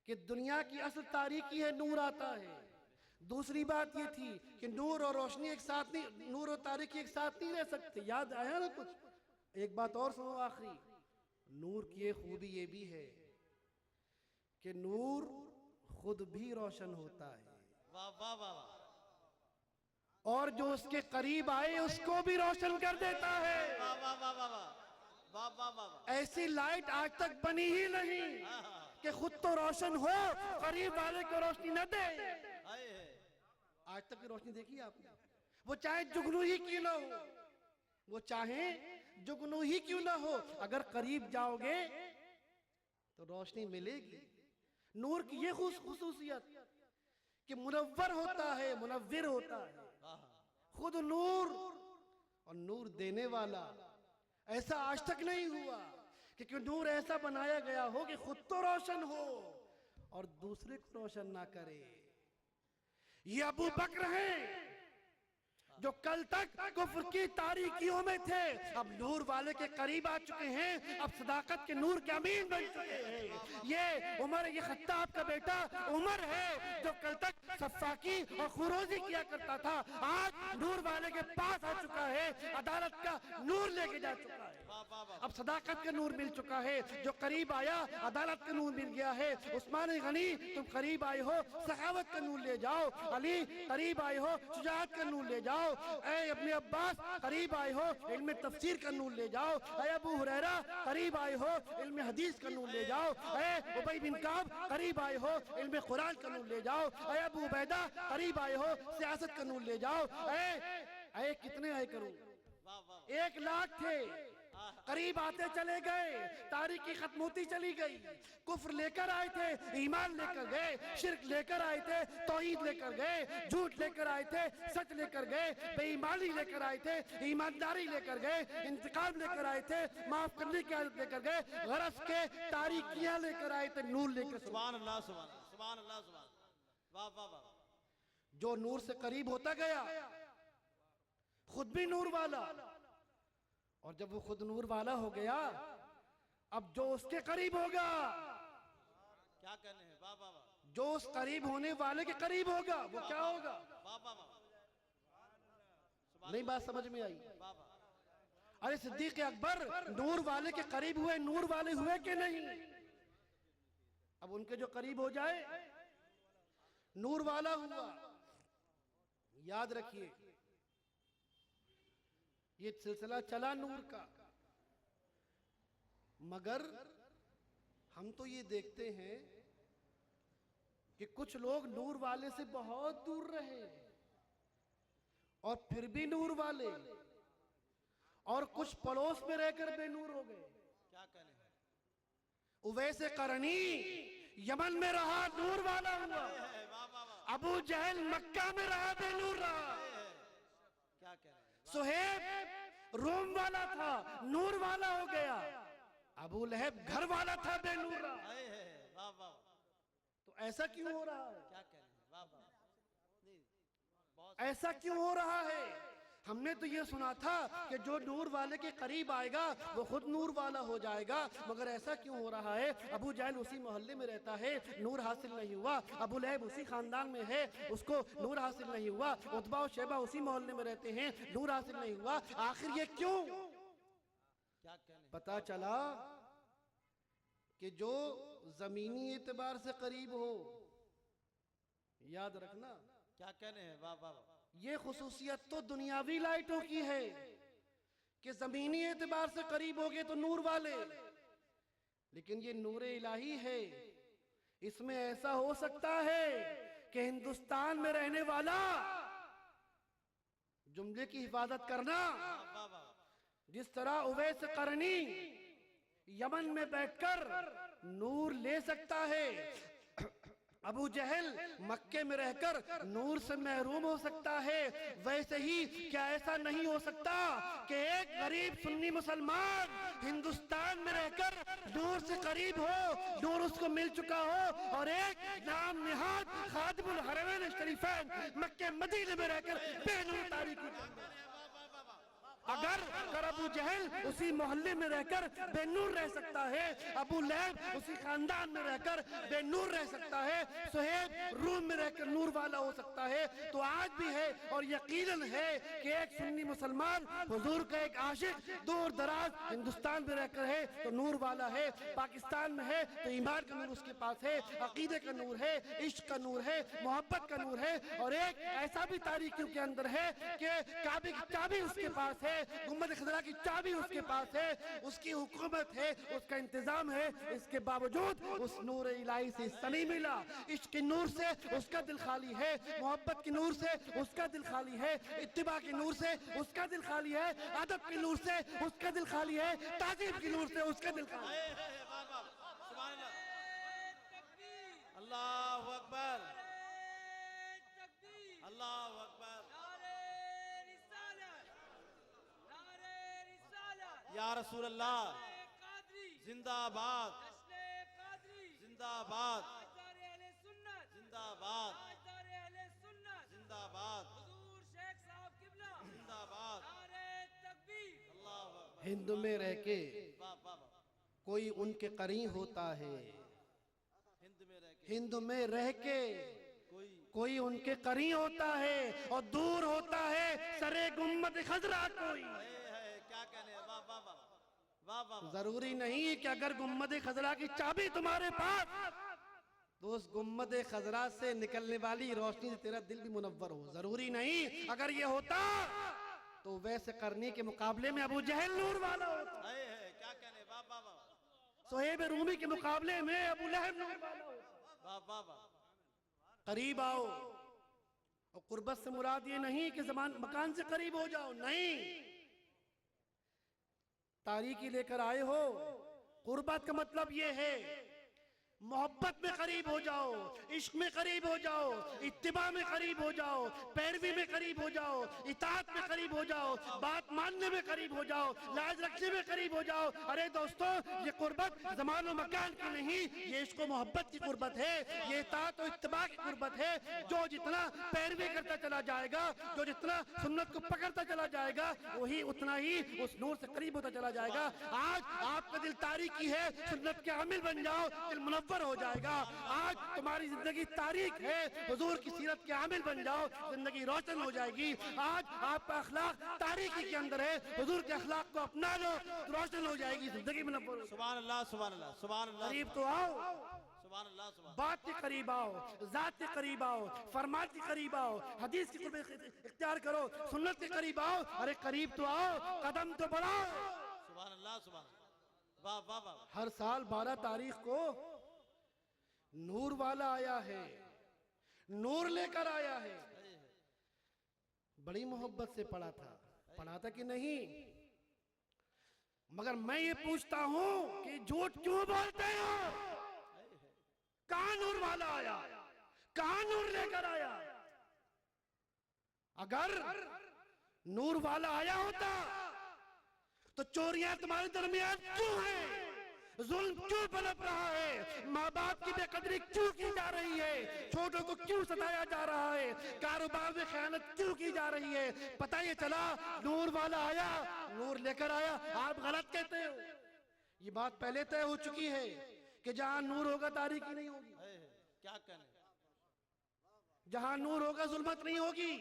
कि दुनिया की असल तारीकी है, नूर आता है। दूसरी बात ये थी कि नूर और रोशनी एक साथ नहीं, नूर और तारीकी एक साथ नहीं रह सकते। याद आया ना कुछ? एक बात और सुनो आखिरी, नूर की एक खूबी ये भी है कि नूर खुद भी रोशन होता है वाह वाह वाह वाह और जो उसके करीब आए उसको भी रोशन कर देता है। वाह वाह वाह वाह वाह वाह वाह वाह। ऐसी लाइट आज तक बनी ही नहीं कि खुद तो रोशन हो, करीब वाले को रोशनी न दे। हाय है। आज तक की रोशनी देखी आपने? वो चाहे जुगनू ही क्यों ना हो, वो चाहे जुगनू ही क्यों ना हो, अगर करीब जाओगे तो रोशनी मिलेगी। नूर की ये खुसूसियत कि मुनव्वर होता है, मुनव्विर होता है, खुद नूर और नूर देने वाला। ऐसा आज तक नहीं हुआ कि नूर ऐसा बनाया गया हो कि खुद तो रोशन हो और दूसरे को रोशन ना करे। ये अबू बकर हैं जो कल तक कुफ्र की तारीकियों में थे, अब नूर वाले के करीब आ चुके हैं, अब सदाकत के नूर के अमीन बन चुके हैं। ये उमर, ये खत्ताब का बेटा उमर है जो कल तक सफ़ाकी और खुरोजी किया करता था, आज नूर वाले के पास आ चुका है, अदालत का नूर लेके जा चुका है। अब सदाकत का नूर मिल चुका है, जो करीब आया अदालत का नूर मिल गया है। उस्मान गनी तुम करीब आए हो, सखावत का नूर ले जाओ। अली करीब आए हो, शुजाअत का नूर ले जाओ। ऐ इब्ने अब्बास करीब आए हो, इल्म तफसीर का नूर ले जाओ। ऐ अबू हुरैरा करीब आए हो, इल्म हदीस का नूर ले जाओ। ऐ उबई बिन काब करीब आए हो, इल्म कुरान का नूर ले जाओ। ऐ अबू उबैदा करीब आए हो, सियासत का नूर ले जाओ। ऐ कितने आए करूं, 1 लाख थे, करीब आते चले गए, तारीकी खत्म होती चली गई। कुफ्र लेकर आए थे, ईमान लेकर गए, शिर्क लेकर आए थे, तौहीद लेकर गए, झूठ लेकर आए थे, सच लेकर गए, बेईमानी लेकर आए थे, ईमानदारी लेकर गए, इंतकाम लेकर आए थे, माफ करने की आदत लेकर गए, गरज के तारीकियां लेकर आए थे, नूर लेकर। सुभान अल्लाह सुभान सुभान अल्लाह सुभान। वाह वाह वाह। जो नूर से करीब होता गया खुद भी नूर वाला, और जब वो खुद नूर वाला हो गया, अब जो उसके करीब होगा, क्या कहने हैं, वाह वाह वाह। जो उस करीब होने वाले के करीब होगा वो क्या होगा? वाह वाह वाह। नहीं बात समझ में आई? वाह वाह। अरे सिद्दीक अकबर नूर वाले के करीब हुए, नूर वाले हुए कि नहीं? अब उनके जो करीब हो जाए नूर वाला हुआ। याद रखिए ये सिलसिला चला नूर का, मगर हम तो ये देखते हैं कि कुछ लोग नूर वाले से बहुत दूर रहे और फिर भी नूर वाले, और कुछ पड़ोस में रहकर बेनूर हो गए। क्या कहने हैं? उवैस करनी यमन में रहा, नूर वाला हुआ। वाह वाह वाह। अबू जहल मक्का में रहा, बेनूर रहा। क्या कहने हैं? सुहेब रोम वाला था, नूर वाला हो गया। अबू लहब घर वाला था, बेनूर रहा। वाह वाह। तो ऐसा क्यों हो रहा है? क्या कहने हैं? वाह वाह। नहीं, बहुत ऐसा क्यों हो रहा है? हमने तो ये सुना था कि जो नूर वाले के करीब आएगा वो खुद नूर वाला हो जाएगा, मगर ऐसा क्यों हो रहा है? अबू जहल उसी मोहल्ले में रहता है, नूर हासिल नहीं हुआ। अबू लहब उसी खानदान में है, उसको नूर हासिल नहीं हुआ। उतबा और शैबा उसी मोहल्ले में रहते हैं, नूर हासिल नहीं हुआ। आखिर ये क्यों? क्या कहने हैं? पता चला कि जो जमीनी एतबार से करीब हो, याद रखना, क्या कहने हैं? वाह वाह वाह। ये खुसूसियत तो दुनियावी लाइटों की है कि जमीनी एतबार से करीब हो गए तो नूर वाले, लेकिन ये नूर इलाही है। इसमें ऐसा हो सकता है कि हिंदुस्तान में रहने वाला, जुमले की हिफाजत करना, वाह वाह। जिस तरह उवैस करनी यमन में बैठकर नूर ले सकता है, अबू जहल मक्के में रहकर नूर से महरूम हो सकता है, वैसे ही क्या ऐसा नहीं हो सकता कि एक गरीब सुन्नी मुसलमान हिंदुस्तान में रहकर नूर से करीब हो, नूर उसको मिल चुका हो, और एक नाम निहाद खादिमुल हरमैन शरीफैन मक्के मदीने में रहकर बेनूर तारीकी। अगर अबू जहल उसी मोहल्ले में रहकर बेनूर रह सकता है, अबू लहब उसी खानदान में रहकर बेनूर रह सकता है, सुहेब रूम में रहकर नूर वाला हो सकता है। तो आज भी है और यकीनन है कि एक सुन्नी मुसलमान हुजूर का एक आशिक दूर दराज हिंदुस्तान में रहकर है तो नूर वाला है, पाकिस्तान में है तो ईमान का नूर उसके पास है, अकीदे का नूर है, इश्क का नूर है, मोहब्बत का नूर है। और एक ऐसा भी तारीखियों के अंदर है कि काबे की चाबी उसके पास है, गुम्बद खजरा की चाबी उसके पास है, उसकी हुकूमत है, उसका इंतजाम है। इसके बावजूद उस नूर इलाही से हिस्सा नहीं मिला। इश्क के नूर से उसका दिल खाली है, मोहब्बत के नूर से उसका दिल खाली है, इत्तिबा के नूर से उसका दिल खाली है, अदब के नूर से उसका दिल खाली है, ताजीब के नूर से उसका दिल खाली है। अल्लाहु अकबर, अल्लाहु अकबर। या रसूल अल्लाह जिंदाबाद, जिंदाबाद, जिंदाबाद, जिंदाबाद, जिंदाबाद। हिंद में रह के कोई उनके करीब होता है, हिंद में रह के कोई उनके करीब होता है और दूर होता है सरे गुम्बद खजरा कोई। क्या कहने, वाह वाह वाह वाह वाह। जरूरी नहीं कि अगर गुम्बद खजरा की चाबी तुम्हारे पास तो उस गुम्बद खजरा से निकलने वाली रोशनी से तेरा दिल भी मुनव्वर हो, जरूरी नहीं। अगर ये होता तो वैसे करने के मुकाबले में अबू जहल नूर वाला होता, क्या कहने, वाह वाह वाह। सुहेब रूमी के मुकाबले में अबू लहब नूर वाला होता। वाह वाह वाह। करीब आओ, और कुर्बत से मुराद ये नहीं कि जमान मकान से करीब हो जाओ, नहीं, तारीकी लेकर आए हो। कुर्बत का मतलब ये है मोहब्बत में करीब हो जाओ, इश्क में करीब हो जाओ, इत्तिबा में करीब हो जाओ, पैरवी में करीब हो जाओ, इताअत में करीब हो जाओ, बात मानने में करीब हो जाओ, लाज रखने में करीब हो जाओ। अरे दोस्तों, ये कुर्बत ज़मान और मकान की नहीं, ये इश्क और मोहब्बत की कुर्बत है, ये इताअत और इत्तिबा की कुर्बत है। जो जितना पैरवी करता चला जाएगा, जो जितना सुन्नत को पकड़ता चला जाएगा, वही उतना ही उस नूर से करीब होता चला जाएगा। आज आपका दिल तारीकी है, सुन्नत के आमिल बन जाओ, दिल मुनव्वर हो जाएगा। आज तुम्हारी जिंदगी तारीख है, हुजूर की सीरत के आमिल बन जाओ, जिंदगी रोशन हो जाएगी। आज आपका अखलाक तारीखी के अंदर है, हुजूर के अखलाक को अपना लो, रोशन हो जाएगी जिंदगी में। सुभान अल्लाह, सुभान अल्लाह, सुभान अल्लाह। करीब तो आओ, सुभान अल्लाह, सुभान। बात के करीब आओ, जात के करीब आओ, फरमान के करीब आओ, हदीस की कुर्बत इख्तियार करो, सुन्नत के करीब आओ। अरे करीब तो आओ, कदम तो बढ़ाओ। सुभान अल्लाह, सुभान। वाह वाह वाह। हर साल 12 तारीख को नूर वाला आया है, नूर लेकर आया है। बड़ी मोहब्बत से पढ़ा था कि नहीं? मगर मैं ये पूछता हूं कि झूठ क्यों बोलते हो? कहां नूर वाला आया, कहां नूर लेकर आया? अगर नूर वाला आया होता तो चोरियां तुम्हारे दरमियान क्यों है? जुल्म क्यों पनप रहा है? माँ बाप की बेकदरी क्यों की जा रही है? छोटों को क्यों सताया जा रहा है? कारोबार में खयानत क्यों की जा रही है? पता ये चला नूर वाला आया, नूर लेकर आया। आप गलत कहते हो। ये बात पहले तय हो चुकी है कि जहां नूर होगा तारीकी नहीं होगी, क्या कहने, जहां नूर होगा जुल्मत नहीं होगी।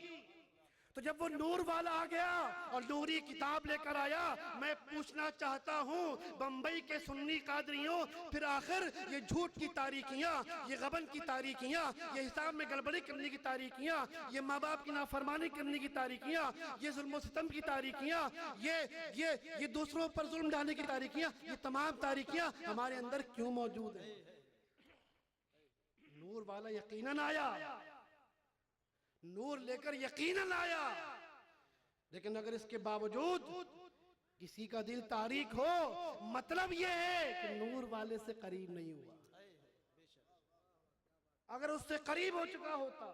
तो जब वो नूर वाला आ गया और नूरी किताब लेकर आया, मैं पूछना चाहता हूँ बंबई के सुन्नी कादरियों, फिर आखिर ये झूठ की तारीखियाँ, ये गबन की तारीखियाँ, ये हिसाब में गड़बड़ी करने की तारीखियाँ, ये माँ बाप की नाफरमानी करने की तारीखियाँ, ये जुल्म सितम की तारीखियाँ, ये दूसरों पर जुल्म डालने की तारीखियाँ, ये तमाम तारीखियाँ हमारे अंदर क्यों मौजूद है? नूर वाला यकीनन आया, नूर लेकर यकीनन आया, लेकिन अगर इसके बावजूद किसी का दिल तारीक हो, मतलब यह है कि नूर वाले से करीब नहीं हुआ। अगर उससे करीब हो चुका होता,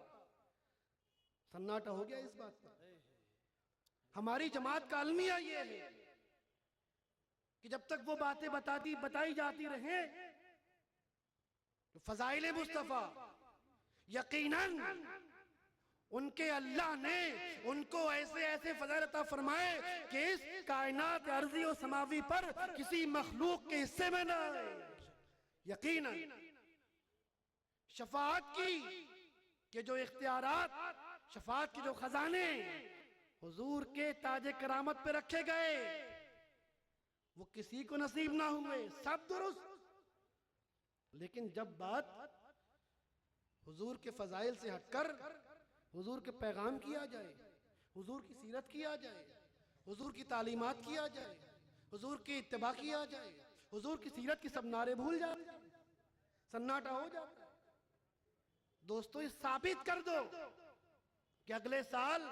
सन्नाटा हो गया इस बात पर। हमारी जमात का अलमिया यह है कि जब तक वो बातें बताई जाती रहे तो फजाइल मुस्तफा यकीनन उनके अल्लाह ने उनको ऐसे ऐसे फज़ाइल अता फरमाए कि इस कायनात अर्ज़ी और समावी पर किसी मखलूक के हिस्से में ना आए। यकीनन शफाअत की के जो इख्तियारात, शफाअत के जो खजाने हुजूर के ताज करामत पे रखे गए, वो किसी को नसीब ना हुए, सब दुरुस्त। लेकिन जब बात हुजूर के फजाइल से हटकर हुजूर के पैगाम की आ जाए, हुजूर की सीरत की आ जाए, हुजूर की तालीमात की आ जाए, हुजूर की इत्तिबा की आ जाए, हुजूर की सीरत की सब नारे भूल जाते हैं, सन्नाटा हो जाता है। दोस्तों, ये साबित कर दो कि अगले साल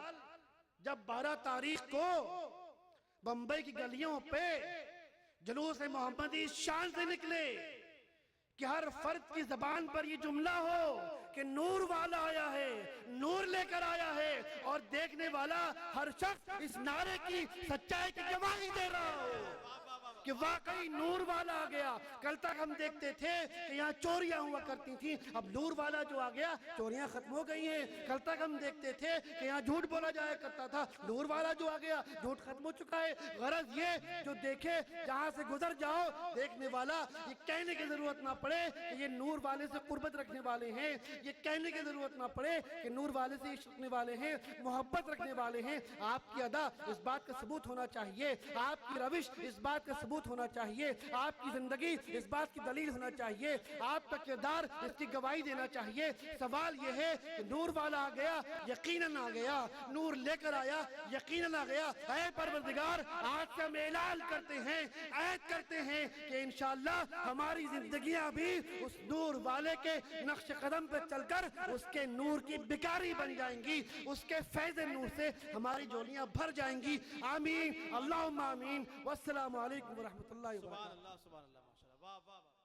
जब 12 तारीख को बंबई की गलियों पे जुलूस मोहम्मदी शान से निकले कि हर फर्द की जबान पर ये जुमला हो कि नूर वाला आया है, नूर लेकर आया है, और देखने वाला हर शख्स इस नारे की सच्चाई की गवाही दे रहा हो कि वाकई नूर वाला आ गया। कल तक हम देखते थे कि यहाँ चोरियां हुआ करती थी, अब नूर वाला जो आ गया चोरियां खत्म हो गई हैं। कल तक हम देखते थे कि यहाँ झूठ बोला जाया करता था, नूर वाला जो आ गया झूठ खत्म हो चुका है। गरज ये जो देखे जहाँ से गुजर जाओ, देखने वाला ये कहने की जरूरत ना पड़े कि ये नूर वाले से कुर्बत रखने वाले हैं, ये कहने की जरूरत ना पड़े कि नूर वाले से इश्क रखने वाले हैं, मोहब्बत रखने वाले हैं। आपकी अदा इस बात का सबूत होना चाहिए, आपकी रविश इस बात का सबूत होना चाहिए, आपकी जिंदगी इस बात की दलील होना चाहिए, आपका किरदार इसकी गवाही देना चाहिए। सवाल यह है कि नूर वाला आ गया, यकीनन आ गया, नूर लेकर आया, यकीनन आ गया। ऐ परवरदिगार, आज से हम ऐलान करते हैं, ऐद करते हैं कि इंशाअल्लाह हमारी जिंदगियां भी उस नूर वाले के नक्श कदम पर चलकर उसके नूर की बिकारी बन जाएंगी, उसके फैज़ नूर से हमारी झोलियां भर जाएंगी। आमीन, अल्लाहुम्मा आमीन। वस्सलामु अलैकुम व रहमतुल्लाहि व बरकातहू। सुभान अल्लाह, माशाअल्लाह, वाह वाह वाह।